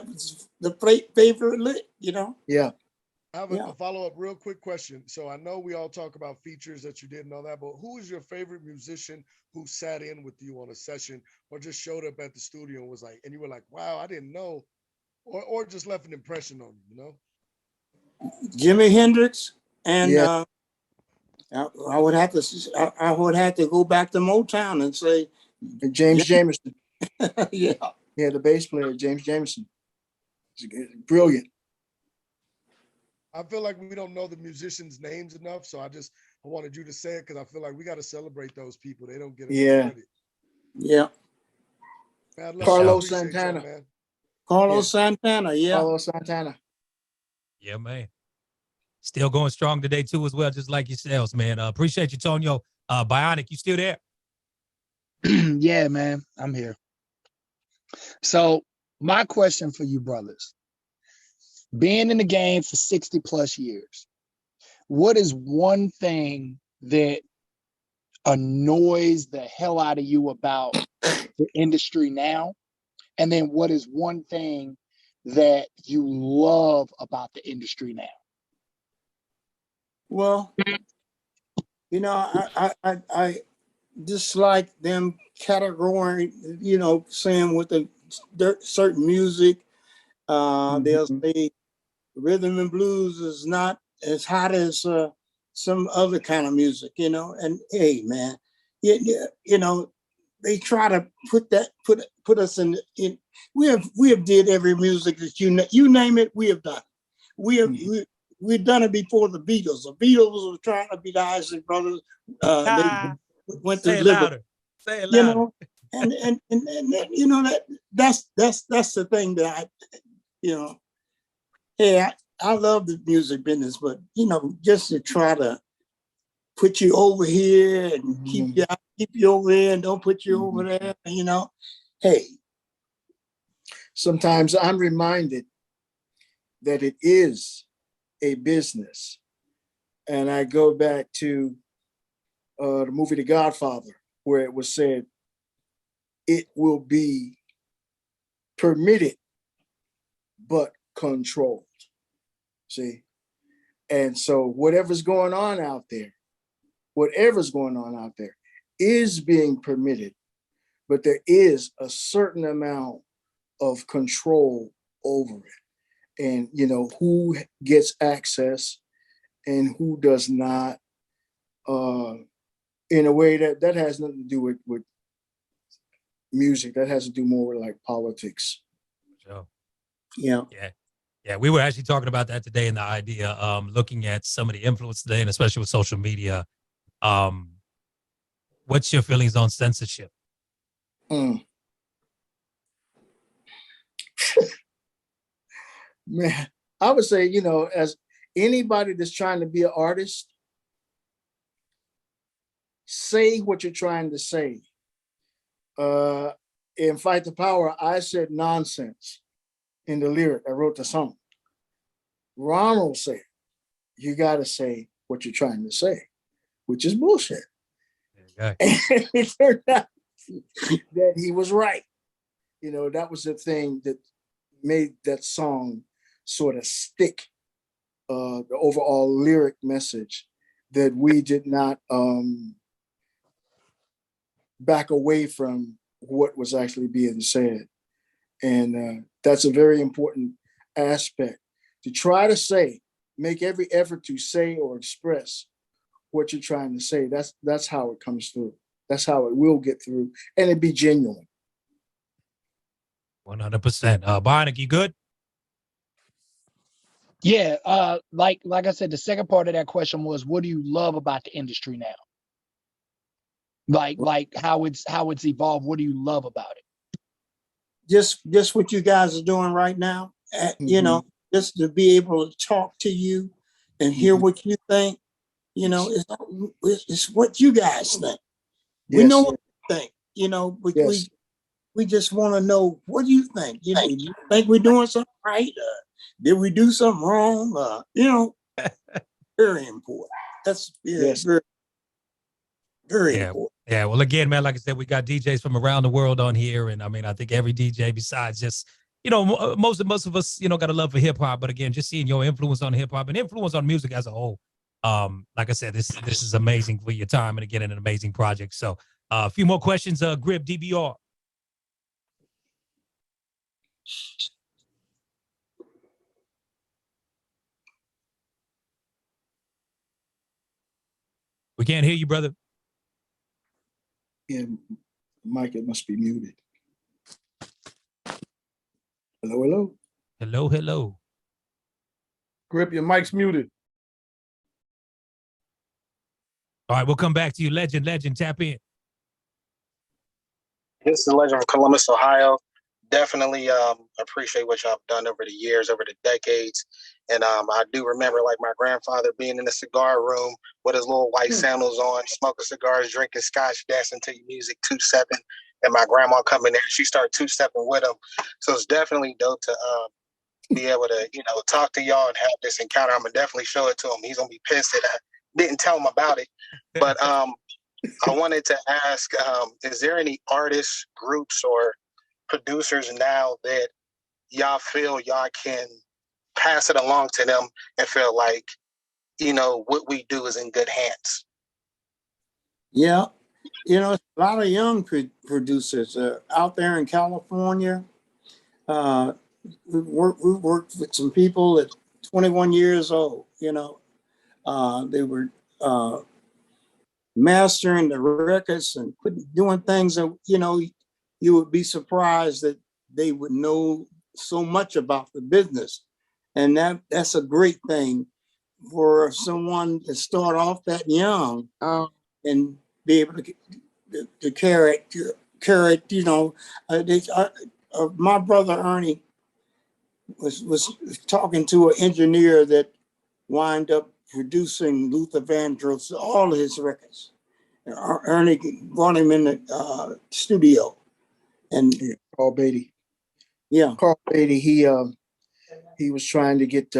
Speaker 2: was the favorite lick, you know.
Speaker 5: Yeah.
Speaker 17: I have a follow-up real quick question. So I know we all talk about features that you did and all that, but who is your favorite musician who sat in with you on a session or just showed up at the studio and was like, and you were like, wow, I didn't know, or just left an impression on you, you know?
Speaker 2: Jimi Hendrix, and
Speaker 5: Yeah.
Speaker 2: I would have to go back to Motown and say
Speaker 5: James Jamerson.
Speaker 2: yeah.
Speaker 5: Yeah, the bass player, James Jamerson. Brilliant.
Speaker 17: I feel like we don't know the musicians' names enough, so I wanted you to say it because I feel like we got to celebrate those people. They don't get enough credit.
Speaker 2: Yeah.
Speaker 17: Man, I
Speaker 5: Carlos
Speaker 17: appreciate
Speaker 5: Santana.
Speaker 17: y'all, man.
Speaker 2: Carlos Santana, yeah.
Speaker 5: Carlos Santana.
Speaker 1: Yeah, man. Still going strong today too, as well, just like yourselves, man. Appreciate you, Tonyo. Bionic, you still there?
Speaker 18: Yeah, man, I'm here. So my question for you brothers, being in the game for 60 plus years, what is one thing that annoys the hell out of you about the industry now? And then what is one thing that you love about the industry now?
Speaker 2: Well, you know, I dislike them category, you know, saying with the certain music, they'll say rhythm and blues is not as hot as some other kind of music, you know. And hey, man, you know, they try to put us in. We have did every music that you name it. We have done. We've done it before the Beatles. The Beatles were trying to be the Isley Brothers. They went to Liverpool.
Speaker 1: Say it
Speaker 2: You
Speaker 1: louder.
Speaker 2: know, and you know that's the thing that you know. Hey, I love the music business, but you know, just to try to put you over here and keep you over here and don't put you over there, you know. Hey,
Speaker 5: sometimes I'm reminded that it is a business. And I go back to the movie The Godfather, where it was said, it will be permitted, but controlled. See? And so whatever's going on out there is being permitted, but there is a certain amount of control over it. And, you know, who gets access and who does not, in a way that has nothing to do with music. That has to do more with like politics.
Speaker 1: Sure.
Speaker 2: Yeah.
Speaker 1: Yeah, we were actually talking about that today, and the idea, looking at some of the influence today, and especially with social media. What's your feelings on censorship?
Speaker 5: Man, I would say, you know, as anybody that's trying to be an artist, say what you're trying to say. In Fight the Power, I said nonsense in the lyric. I wrote the song. Ronald said, you got to say what you're trying to say, which is bullshit. And it turned out that he was right. You know, that was the thing that made that song sort of stick, the overall lyric message, that we did not back away from what was actually being said. And that's a very important aspect, to try to say, make every effort to say or express what you're trying to say. That's how it comes through. That's how it will get through, and it be genuine.
Speaker 1: 100%. Bionic, you good?
Speaker 18: Yeah, like I said, the second part of that question was, what do you love about the industry now? Like how it's evolved. What do you love about it?
Speaker 2: Just what you guys are doing right now. You know, just to be able to talk to you and hear what you think. You know, it's what you guys think. We know what we think. You know, but we just want to know, what do you think? You know, do you think we're doing something right? Did we do something wrong? You know, very important. That's very, very important.
Speaker 1: Yeah, well, again, man, like I said, we got DJs from around the world on here, and I mean, I think every DJ besides just, most of us, got a love for hip hop. But again, just seeing your influence on hip hop and influence on music as a whole. Like I said, this is amazing for your time, and again, an amazing project. So, a few more questions, Grib DBR. We can't hear you, brother.
Speaker 5: Yeah, Mike, it must be muted. Hello, hello.
Speaker 1: Hello, hello.
Speaker 6: Grip, your mic's muted.
Speaker 1: All right, we'll come back to you. Legend, tap in.
Speaker 19: This is the Legend from Columbus, Ohio. Definitely appreciate what y'all have done over the years, over the decades. And I do remember like my grandfather being in the cigar room with his little white sandals on, smoking cigars, drinking scotch, dancing to music, 2-7. And my grandma coming in, she started 2-stepping with him. So it's definitely dope to be able to, talk to y'all and have this encounter. I'm going to definitely show it to him. He's going to be pissed that I didn't tell him about it. But I wanted to ask, is there any artists, groups, or producers now that y'all feel y'all can pass it along to them and feel like, what we do is in good hands?
Speaker 2: Yeah. A lot of young producers out there in California. We worked with some people at 21 years old, they were mastering the records and doing things that, you would be surprised that they would know so much about the business. And that's a great thing for someone to start off that young and be able to carry it, my brother Ernie was talking to an engineer that wind up producing Luther Vandross, all of his records. Ernie brought him in the studio. And
Speaker 5: Carl Beatty.
Speaker 2: Yeah.
Speaker 5: Carl Beatty, he was trying to get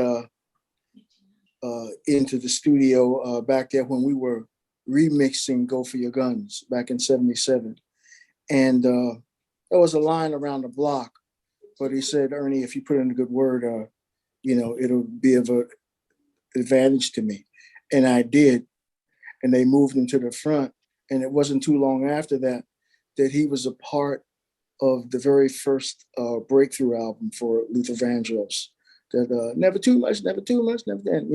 Speaker 5: into the studio back there when we were remixing Go For Your Guns back in 77. And there was a line around the block, but he said, Ernie, if you put in a good word, it'll be of an advantage to me. And I did. And they moved him to the front. And it wasn't too long after that he was a part of the very first breakthrough album for Luther Vandross. That Never Too Much, Never Then,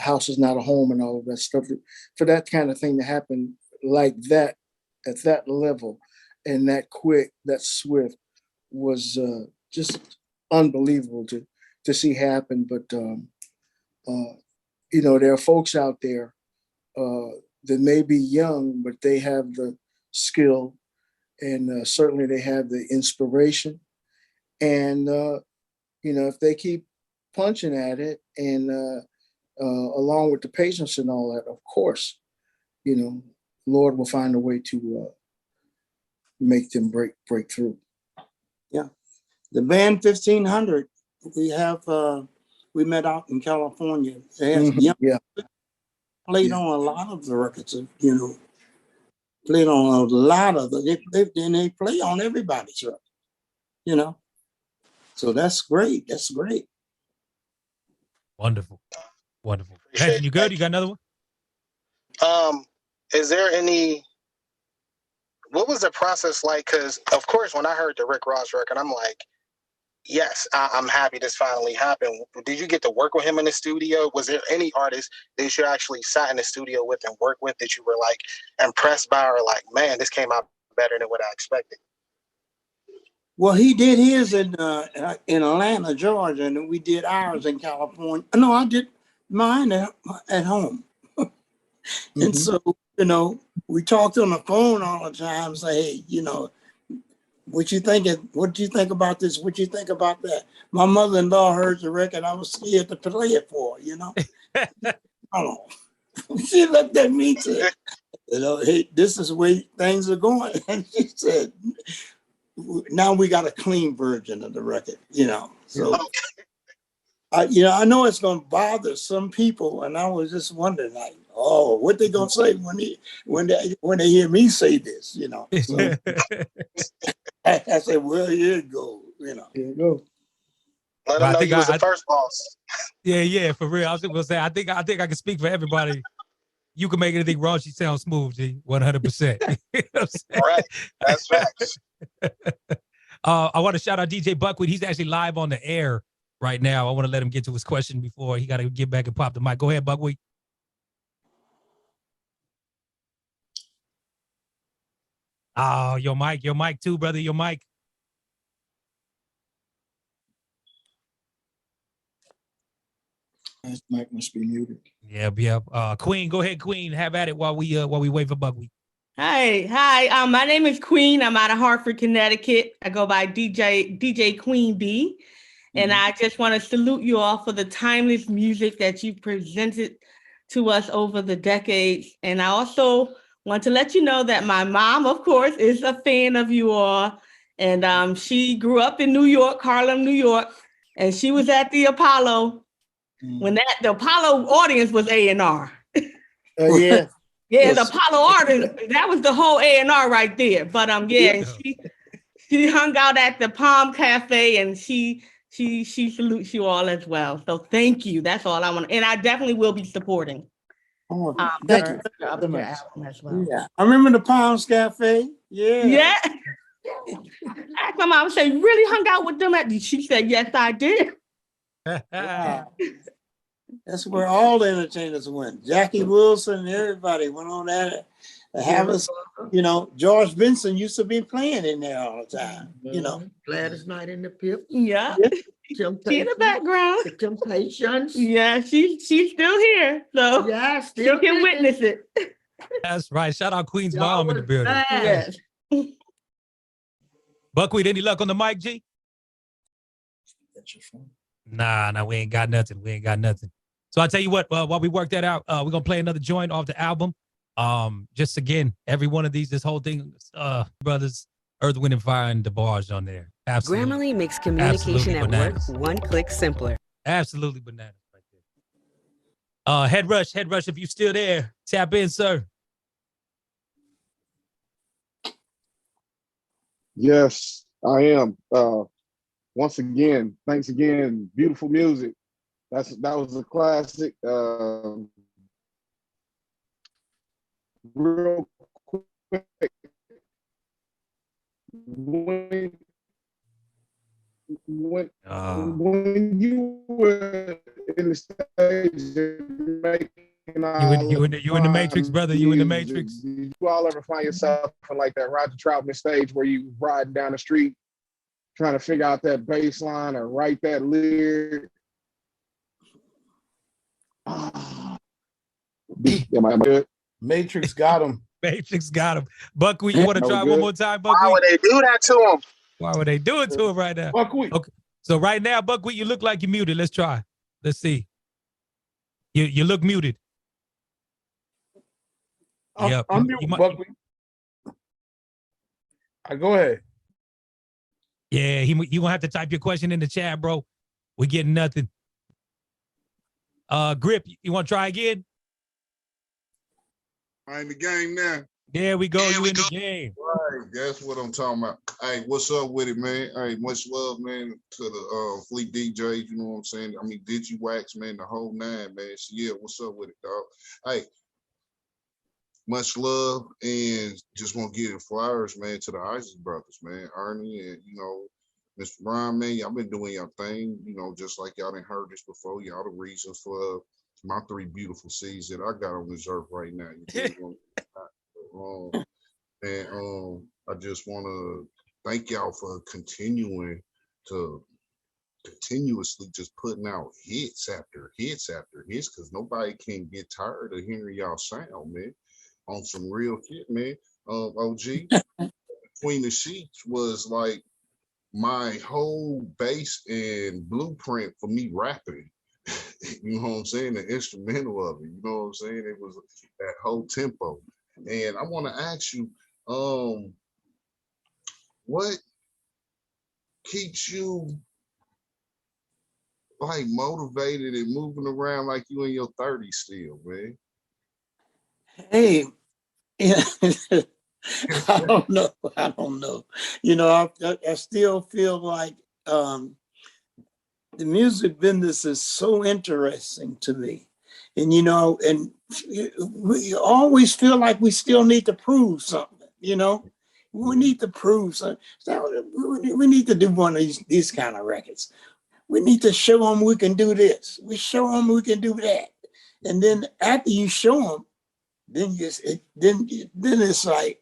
Speaker 5: House Is Not a Home and all of that stuff. For that kind of thing to happen like that, at that level, and that quick, that swift, was just unbelievable to see happen. But there are folks out there that may be young, but they have the skill, and certainly they have the inspiration. And if they keep punching at it, and along with the patience and all that, of course, Lord will find a way to make them break through.
Speaker 2: Yeah. The band 1500, we met out in California. They had young, played on a lot of the records, played on a lot of them. They play on everybody's record, So that's great. That's great.
Speaker 1: Wonderful. Legend, you good? You got another one?
Speaker 19: Is there what was the process like? Because of course, when I heard the Rick Ross record, I'm like, yes, I'm happy this finally happened. Did you get to work with him in the studio? Was there any artist that you actually sat in the studio with and worked with that you were like impressed by, or like, man, this came out better than what I expected?
Speaker 2: Well, he did his in Atlanta, Georgia, and we did ours in California. No, I did mine at home. And so, we talked on the phone all the time, say, hey, what you thinking? What do you think about this? What do you think about that? My mother-in-law heard the record. I was scared to play it for her, Oh, she looked at me and said, hey, this is the way things are going. And she said, now we got a clean version of the record, So, I know it's going to bother some people. And I was just wondering, like, oh, what they gonna say when they hear me say this, So I said, well, here it goes,
Speaker 5: Here you go.
Speaker 19: Let
Speaker 1: Well,
Speaker 19: them
Speaker 1: I
Speaker 19: know
Speaker 1: think
Speaker 19: you was the first boss.
Speaker 1: yeah, for real. I was gonna say, I think I can speak for everybody. You can make anything wrong. She sounds smooth, G, 100%.
Speaker 19: Right, that's facts.
Speaker 1: I want to shout out DJ Buckwheat. He's actually live on the air right now. I want to let him get to his question before he got to get back and pop the mic. Go ahead, Buckwheat. Oh, your mic too, brother. Your mic.
Speaker 5: His mic must be muted.
Speaker 1: Yep. Queen, go ahead, Queen. Have at it while we wait for Buckwheat.
Speaker 20: Hi. My name is Queen. I'm out of Hartford, Connecticut. I go by DJ Queen B. And I just want to salute you all for the timeless music that you presented to us over the decades. And I also want to let you know that my mom, of course, is a fan of you all. And she grew up in New York, Harlem, New York. And she was at the Apollo when the Apollo audience was A&R.
Speaker 5: Yeah.
Speaker 20: Yeah, the Apollo artist, that was the whole A&R right there. But and she hung out at the Palm Cafe, and she salutes you all as well. So thank you. That's all I want. And I definitely will be supporting.
Speaker 2: Oh,
Speaker 20: Thank
Speaker 2: you
Speaker 20: your album as well.
Speaker 2: Yeah, I remember the Palms Cafe.
Speaker 20: Yeah. Ask my mom, say, you really hung out with them she said, yes, I did.
Speaker 2: Wow. That's where all the entertainers went. Jackie Wilson and everybody went on that. Have us, George Benson used to be playing in there all the time,
Speaker 21: Gladys Knight in the Pip.
Speaker 20: Yeah. She in the background.
Speaker 21: The Temptations.
Speaker 20: Yeah, she's still here. So
Speaker 21: yeah,
Speaker 20: she can witness it.
Speaker 1: That's right. Shout out Queen's mom in the building.
Speaker 20: Yes.
Speaker 1: Buckwheat, any luck on the mic, G? Nah, we ain't got nothing. So I tell you what, while we work that out, we're gonna play another joint off the album. Just again, every one of this whole thing, brothers, Earth, Wind, and Fire, and DeBarge on there. Absolutely.
Speaker 22: Grammarly makes communication at work one click simpler.
Speaker 1: Absolutely bananas right there. Head Rush, if you still there, tap in, sir.
Speaker 3: Yes, I am. Once again, thanks again. Beautiful music. That was a classic. Real quick, when you were in the stage making
Speaker 1: you in the Matrix, brother. You in the Matrix.
Speaker 3: Did you all ever find yourself in like that Roger Troutman stage where you riding down the street trying to figure out that bass line or write that lyric?
Speaker 6: Am I good? Matrix got him.
Speaker 1: Matrix got him. Buckwheat, you want to try one more time, Buckwheat?
Speaker 19: Why would they do that to him?
Speaker 1: Why would they do it to him right now?
Speaker 6: Buckwheat.
Speaker 1: Okay. So right now, Buckwheat, you look like you're muted. Let's try. Let's see. You look muted.
Speaker 6: Yep. I'm muted, Buckwheat. Go ahead.
Speaker 1: Yeah, you gonna have to type your question in the chat, bro. We're getting nothing. Grip, you want to try again?
Speaker 23: I'm in the game now.
Speaker 1: There we go. You in the game.
Speaker 23: Right, that's what I'm talking about. Hey, what's up with it, man? Hey, much love, man, to the Fleet DJs. You know what I'm saying? I mean, DigiWax, man, the whole nine, man. So yeah, what's up with it, dog? Hey, much love, and just want to give flowers, man, to the Isley brothers, man. Ernie and Mr. Brian, man, y'all been doing your thing, just like y'all done heard this before. Y'all the reasons for my 3 beautiful seeds that I got on this earth right now. I just want to thank y'all for continuously just putting out hits after hits after hits, because nobody can get tired of hearing y'all sound, man, on some real shit, man. OG, Queen of Sheets was like my whole base and blueprint for me rapping. You know what I'm saying? The instrumental of it. You know what I'm saying? It was that whole tempo. And I want to ask you, what keeps you like motivated and moving around like you in your 30s still, man?
Speaker 2: Hey, yeah. I don't know. I don't know. You know, I still feel like the music business is so interesting to me. And, you know, and we always feel like we still need to prove something, you know? We need to prove something. So we need to do one of these kind of records. We need to show them we can do this. We show them we can do that. And then after you show them, then it's like,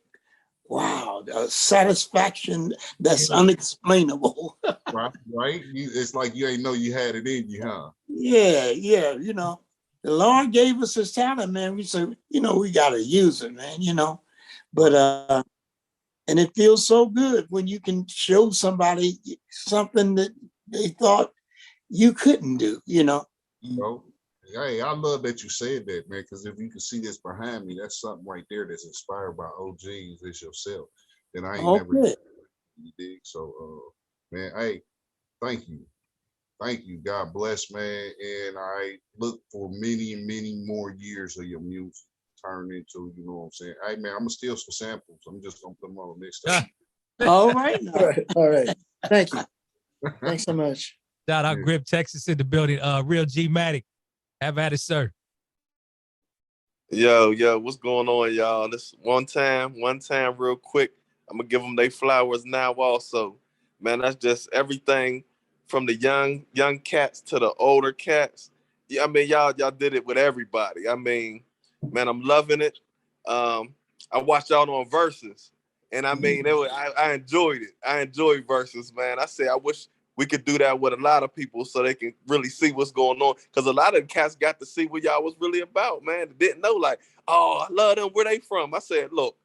Speaker 2: wow, the satisfaction that's unexplainable.
Speaker 23: Right. It's like you ain't know you had it in you, huh?
Speaker 2: Yeah, you know, the Lord gave us his talent, man. We said, you know, we gotta use it, man, you know. But and it feels so good when you can show somebody something that they thought you couldn't do, you know.
Speaker 23: So, hey, I love that you said that, man, because if you can see this behind me, that's something right there that's inspired by OGs as yourself. And I ain't never
Speaker 2: Okay.
Speaker 23: you dig. So man, hey, thank you. Thank you. God bless, man. And I look for many, many more years of your music turn into, you know what I'm saying? Hey man, I'm gonna steal some samples. I'm just gonna put them on the next time.
Speaker 2: All right.
Speaker 5: All right. Thank you. Thanks so much.
Speaker 1: Shout out Grip, Texas in the building. Real G-Matic. Have at it, sir.
Speaker 4: Yo, what's going on, y'all? This one time, real quick. I'm gonna give them their flowers now. Also, man, that's just everything from the young cats to the older cats. Yeah, I mean, y'all did it with everybody. I mean, man, I'm loving it. I watched y'all on Versus, and I mean, I enjoyed it. I enjoyed Versus, man. I say I wish we could do that with a lot of people so they can really see what's going on. Because a lot of the cats got to see what y'all was really about, man. They didn't know, like, oh, I love them. Where they from? I said, look,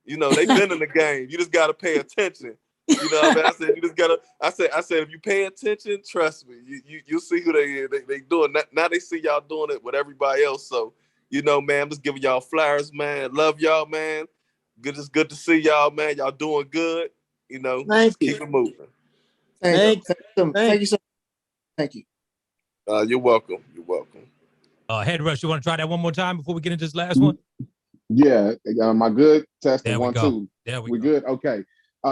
Speaker 4: you know, they've been in the game. You just got to pay attention. You know what I mean? I said, you just got to, I said, if you pay attention, trust me, you'll see who they doing. Now they see y'all doing it with everybody else. So, you know, man, I'm just giving y'all flowers, man. Love y'all, man. It's good to see y'all, man. Y'all doing good. You know,
Speaker 2: Thank you.
Speaker 4: keep it moving.
Speaker 5: Thank you so much. Thank you.
Speaker 4: You're welcome. You're welcome.
Speaker 1: Head Rush, you want to try that one more time before we get into this last one?
Speaker 3: Yeah, am I good? Testing
Speaker 1: There we
Speaker 3: 1,
Speaker 1: go.
Speaker 3: 2.
Speaker 1: There we
Speaker 3: go. Good. Okay.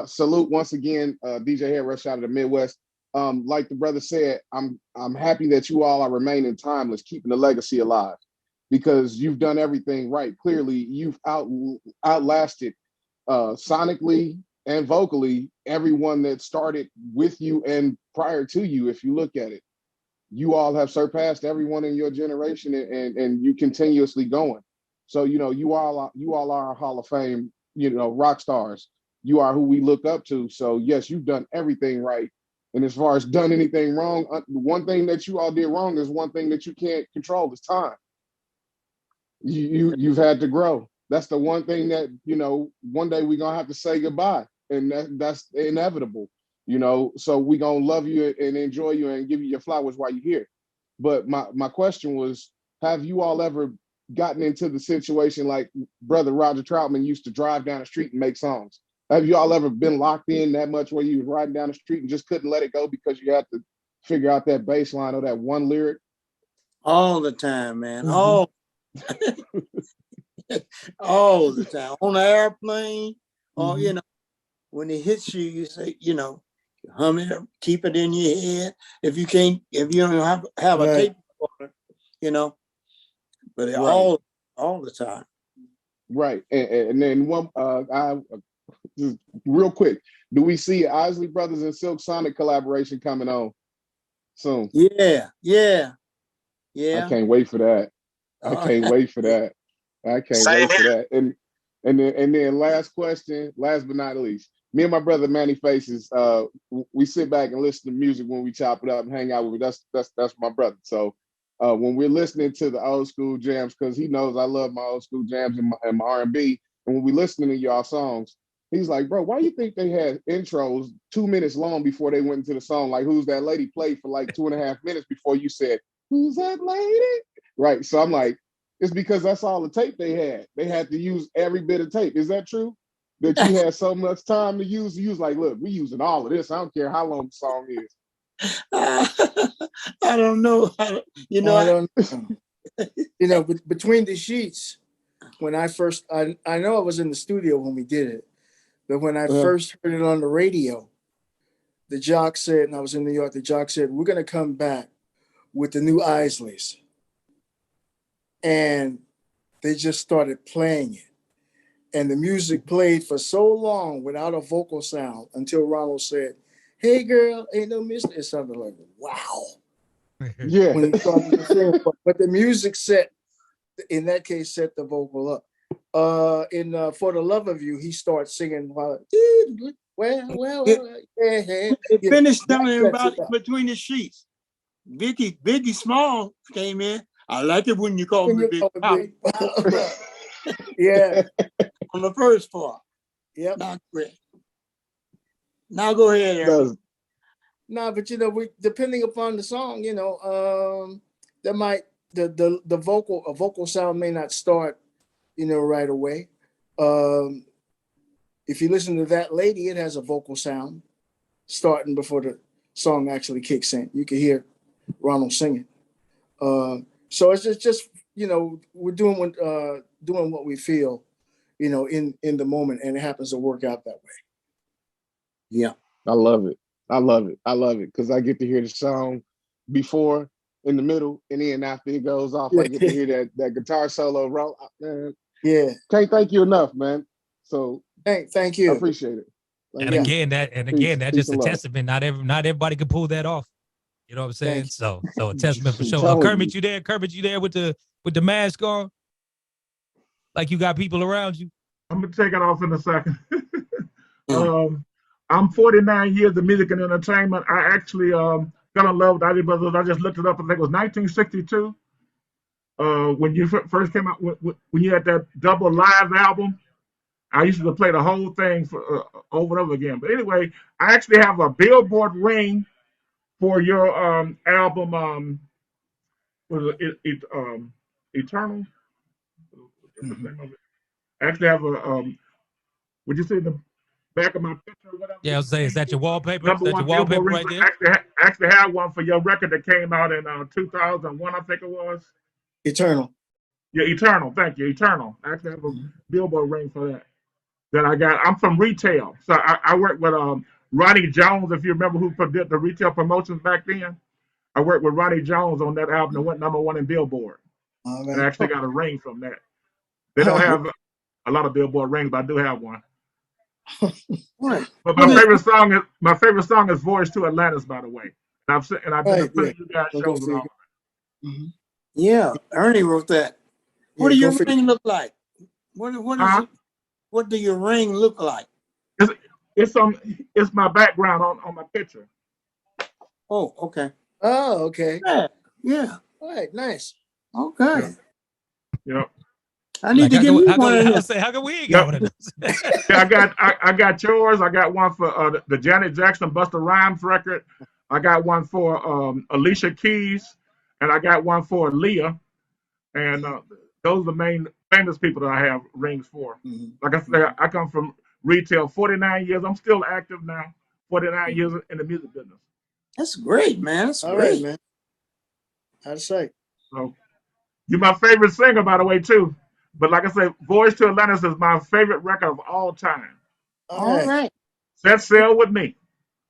Speaker 3: Salute once again, DJ Head Rush out of the Midwest. Like the brother said, I'm happy that you all are remaining timeless, keeping the legacy alive, because you've done everything right. Clearly, you've outlasted sonically and vocally everyone that started with you and prior to you. If you look at it, you all have surpassed everyone in your generation, and you continuously going. So, you know, you all are a Hall of Fame, you know, rock stars. You are who we look up to. So yes, you've done everything right. And as far as done anything wrong, one thing that you all did wrong is one thing that you can't control is time. You've had to grow. That's the one thing that, you know, one day we're gonna have to say goodbye, and that's inevitable. You know, so we're gonna love you and enjoy you and give you your flowers while you're here. But my question was, have you all ever gotten into the situation like brother Roger Troutman used to drive down the street and make songs? Have you all ever been locked in that much where you was riding down the street and just couldn't let it go because you had to figure out that bass line or that one lyric?
Speaker 2: All the time, man.
Speaker 3: Mhm.
Speaker 2: All the time. On the airplane, or you
Speaker 3: Mhm.
Speaker 2: know, when it hits you, you say, you know, hum it, keep it in your head. If you don't have a tape recorder, you know, but
Speaker 3: Right.
Speaker 2: all the time.
Speaker 3: Right. And then one just real quick, do we see Isley Brothers and Silk Sonic collaboration coming on soon?
Speaker 2: Yeah.
Speaker 3: I can't wait for that. I can't wait for that. I can't
Speaker 19: Same
Speaker 3: wait for
Speaker 19: here.
Speaker 3: that. And then last question, last but not least, me and my brother Manny Faces, we sit back and listen to music when we chop it up and hang out with me. That's my brother. So when we're listening to the old school jams, because he knows I love my old school jams and my R&B, and when we listening to y'all songs, he's like, bro, why you think they had intros 2 minutes long before they went into the song? Like, Who's That Lady played for like 2.5 minutes before you said, who's that lady? Right. So I'm like, it's because that's all the tape they had. They had to use every bit of tape. Is that true? That you had so much time to use? You was like, look, we using all of this. I don't care how long the song is.
Speaker 2: I don't know. You know,
Speaker 5: I don't know. You know, between the sheets, when I first, I know I was in the studio when we did it, but when I
Speaker 3: Yeah.
Speaker 5: first heard it on the radio, the jock said, and I was in New York, the jock said, we're going to come back with the new Isleys. And they just started playing it. And the music played for so long without a vocal sound until Ronald said, hey girl, ain't no mystery. It sounded like, wow.
Speaker 3: Yeah.
Speaker 5: When he started to sing, but the music set, in that case, set the vocal up. In For the Love of You, he starts singing while well, yeah.
Speaker 7: It
Speaker 5: You know,
Speaker 7: finished down
Speaker 5: that
Speaker 7: in
Speaker 5: sets
Speaker 7: about
Speaker 5: it up.
Speaker 7: between the sheets. Biggie Small came in. I like it when you call
Speaker 5: When
Speaker 7: me
Speaker 5: you
Speaker 7: Big
Speaker 5: call me
Speaker 7: Pop.
Speaker 5: Big Yeah.
Speaker 7: On the first part.
Speaker 5: Yep.
Speaker 7: Not great. Now go ahead, Eric.
Speaker 5: No, but you know, we depending upon the song, you know, there might the vocal sound may not start, you know, right away. If you listen to That Lady, it has a vocal sound starting before the song actually kicks in. You can hear Ronald singing. So it's just you know, we're doing what we feel, you know, in the moment, and it happens to work out that way. Yeah.
Speaker 3: I love it. I love it. I love it because I get to hear the song before, in the middle, and then after it goes off, I get to hear that guitar solo. Man,
Speaker 5: yeah.
Speaker 3: Can't thank you enough, man. So
Speaker 5: thank you.
Speaker 3: I appreciate it.
Speaker 1: And again, that's just a testament. Not everybody can pull that off. You know what I'm saying? So a testament for sure. Kermit, you there? Kermit, you there with the mask on? Like you got people around you?
Speaker 8: I'm gonna take it off in a second. I'm 49 years of music and entertainment. I actually fell in love with Isley Brothers. I just looked it up. I think it was 1962 when you first came out. When you had that double live album, I used to play the whole thing for over and over again. But anyway, I actually have a Billboard ring for your album. Was it Eternal? What's the name of it? I actually have a would you see the back of my picture or whatever?
Speaker 1: Yeah, I was saying, is that your wallpaper? Is
Speaker 8: Number
Speaker 1: that
Speaker 8: one
Speaker 1: your wallpaper
Speaker 8: Billboard
Speaker 1: right
Speaker 8: ring.
Speaker 1: there?
Speaker 8: Actually had one for your record that came out in 2001, I think it was.
Speaker 5: Eternal.
Speaker 8: Yeah, Eternal. Thank you, Eternal. I actually have a Billboard ring for that. That I got. I'm from retail, so I work with Ronnie Jones. If you remember who did the retail promotions back then, I worked with Ronnie Jones on that album that went #1 in Billboard.
Speaker 5: All
Speaker 8: And I actually got a ring from that. They don't have a lot of Billboard rings, but I do have one. But my favorite song is "Voyage to Atlantis," by the way. And I've been to plenty you guys shows and all of
Speaker 5: it. Yeah, Ernie wrote that.
Speaker 7: What do your ring look like? What do your ring look like?
Speaker 8: It's my background on my picture.
Speaker 7: Oh, okay.
Speaker 5: Oh, okay.
Speaker 7: Yeah.
Speaker 5: All right, nice.
Speaker 7: Okay.
Speaker 8: Yep.
Speaker 7: I need to get me one of those.
Speaker 1: How come we ain't got one of those?
Speaker 8: Yeah, I got yours. I got one for the Janet Jackson Busta Rhymes record. I got one for Alicia Keys, and I got one for Leah. And those are the main famous people that I have rings for. Like I said, I come from retail 49 years. I'm still active now. 49 years in the music business.
Speaker 7: That's great, man. That's
Speaker 5: All
Speaker 7: great,
Speaker 5: right, man. How'd say?
Speaker 8: So you're my favorite singer, by the way, too. But like I said, Voyage to Atlantis is my favorite record of all time.
Speaker 7: All right.
Speaker 8: Set sail with me.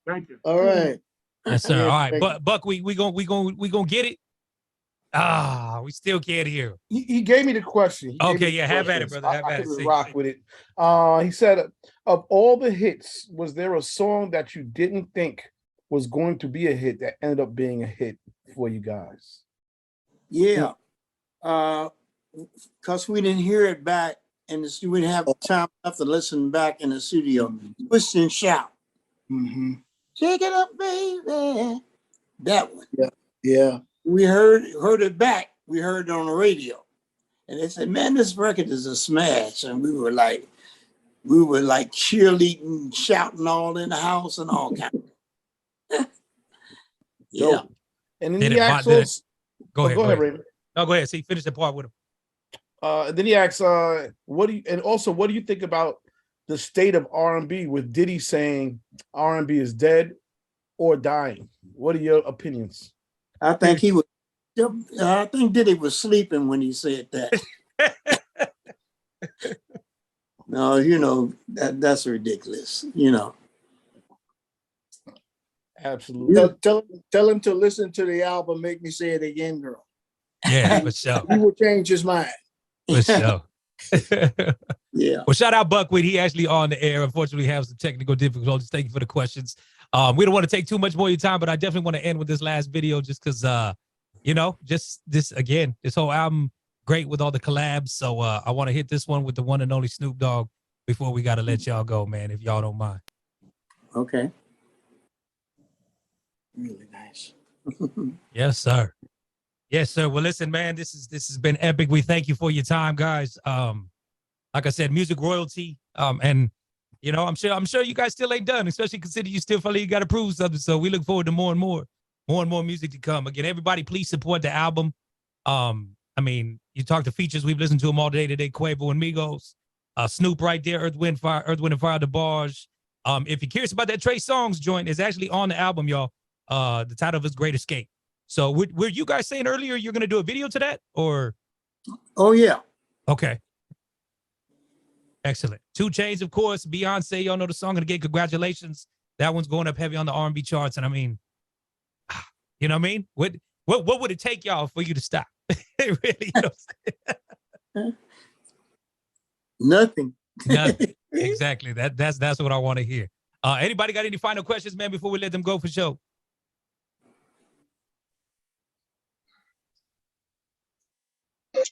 Speaker 8: Thank you.
Speaker 5: All right.
Speaker 1: Yes, sir. All right, Buck, we gonna get it. We still can't hear.
Speaker 6: He gave me the question.
Speaker 1: Okay, yeah, have at it, brother. Have
Speaker 6: I
Speaker 1: at it.
Speaker 6: could rock with it. He said, of all the hits, was there a song that you didn't think was going to be a hit that ended up being a hit for you guys?
Speaker 7: Yeah. Because we didn't hear it back in the studio. We didn't have time enough to listen back in the studio. Twist and Shout. Shake it up, baby. That one.
Speaker 5: Yeah. Yeah.
Speaker 7: We heard it back. We heard it on the radio. And they said, man, this record is a smash. And we were like cheerleading, shouting all in the house and all kinds of. Yeah.
Speaker 6: Dope. And then he asked us,
Speaker 1: go ahead,
Speaker 6: Raven.
Speaker 1: No, go ahead. See, finish the part with him.
Speaker 6: Then he asks, what do you think about the state of R&B with Diddy saying R&B is dead or dying? What are your opinions?
Speaker 7: I think Diddy was sleeping when he said that. No, you know, that's ridiculous, you know.
Speaker 6: Absolutely.
Speaker 5: Tell him to listen to the album Make Me Say It Again, Girl.
Speaker 1: Yeah, for sure.
Speaker 5: He will change his mind.
Speaker 1: For sure.
Speaker 7: Yeah.
Speaker 1: Well, shout out Buckwheat. He actually on the air. Unfortunately, has some technical difficulties. Thank you for the questions. We don't want to take too much more of your time, but I definitely want to end with this last video just because, you know, just this, again, this whole album, great with all the collabs. So I want to hit this one with the one and only Snoop Dogg before we got to let y'all go, man, if y'all don't mind.
Speaker 7: Okay.
Speaker 5: Really nice.
Speaker 1: Yes, sir. Yes, sir. Well, listen, man, this has been epic. We thank you for your time, guys. Like I said, music royalty. And you know, I'm sure you guys still ain't done, especially considering you still feel like you got to prove something. So we look forward to more and more music to come. Again, everybody, please support the album. I mean, you talk to features, we've listened to them all day today. Quavo and Migos, Snoop right there, Earth, Wind, and Fire, the bars. If you're curious about that Trey Songz joint, it's actually on the album, y'all. The title of it's Great Escape. So were you guys saying earlier you're gonna do a video to that, or?
Speaker 7: Oh yeah.
Speaker 1: Okay. Excellent. 2 Chainz, of course. Beyonce, y'all know the song. And again, congratulations. That one's going up heavy on the R&B charts. And I mean, you know what I mean? What would it take y'all for you to stop? Really? You know what I'm saying?
Speaker 7: Nothing.
Speaker 1: Nothing. Exactly. That's what I want to hear. Anybody got any final questions, man, before we let them go for show?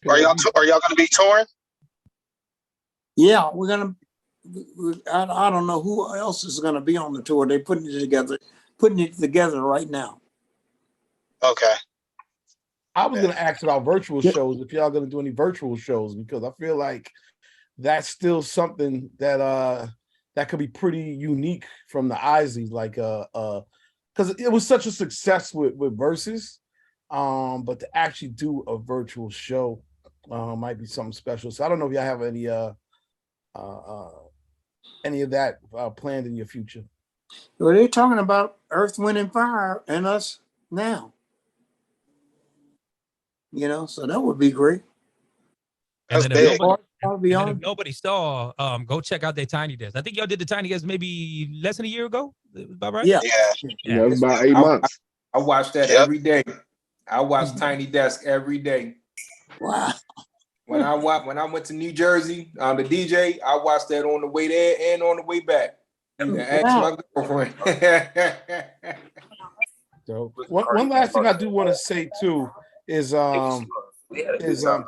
Speaker 19: Are y'all going to be touring?
Speaker 7: Yeah, we're gonna. I don't know who else is gonna be on the tour. They're putting it together right now.
Speaker 19: Okay.
Speaker 6: I was going to ask about virtual shows, if y'all going to do any virtual shows, because I feel like that's still something that that could be pretty unique from the Isleys, like because it was such a success with Versus, but to actually do a virtual show might be something special. So I don't know if y'all have any of that planned in your future.
Speaker 7: Well, they're talking about Earth, Wind, and Fire and us now. You know, so that would be great.
Speaker 1: And then if
Speaker 7: nobody
Speaker 1: saw, go check out their Tiny Desk. I think y'all did the Tiny Desk maybe less than a year ago. About right?
Speaker 7: Yeah.
Speaker 3: Yeah, it was about 8 months.
Speaker 11: I watch that every day. I watch Tiny Desk every day.
Speaker 7: Wow.
Speaker 11: When I went to New Jersey, the DJ, I watched that on the way there and on the way back. And asked my girlfriend.
Speaker 6: So one last thing I do want to say too is to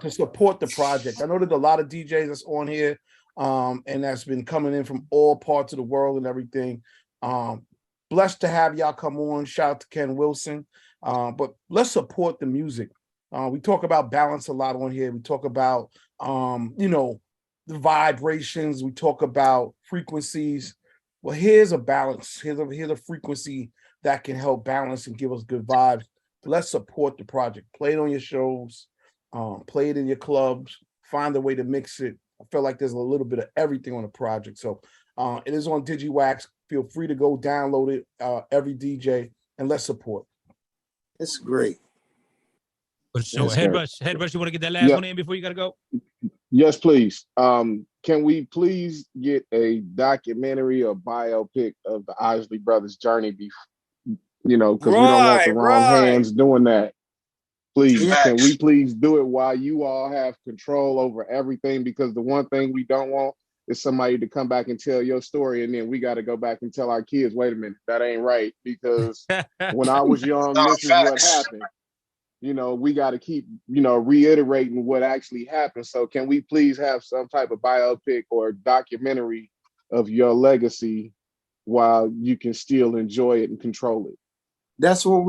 Speaker 6: support the project. I know there's a lot of DJs that's on here, and that's been coming in from all parts of the world and everything. Blessed to have y'all come on. Shout out to Ken Wilson. But let's support the music. We talk about balance a lot on here. We talk about you know, the vibrations. We talk about frequencies. Well, here's a balance. Here's a frequency that can help balance and give us good vibes. Let's support the project. Play it on your shows. Play it in your clubs. Find a way to mix it. I feel like there's a little bit of everything on the project. So it is on DigiWax. Feel free to go download it, every DJ, and let's support.
Speaker 7: It's great.
Speaker 1: For sure. Headrush, you want to get that last one in before you got to go?
Speaker 3: Yes, please. Can we please get a documentary or biopic of the Isley brothers' journey? You know, because we don't want the wrong hands doing that. Please, can we please do it while you all have control over everything? Because the one thing we don't want is somebody to come back and tell your story, and then we got to go back and tell our kids, wait a minute, that ain't right. Because when I was young, this is what happened. You know, we got to keep, you know, reiterating what actually happened. So can we please have some type of biopic or documentary of your legacy while you can still enjoy it and control it?
Speaker 7: That's what we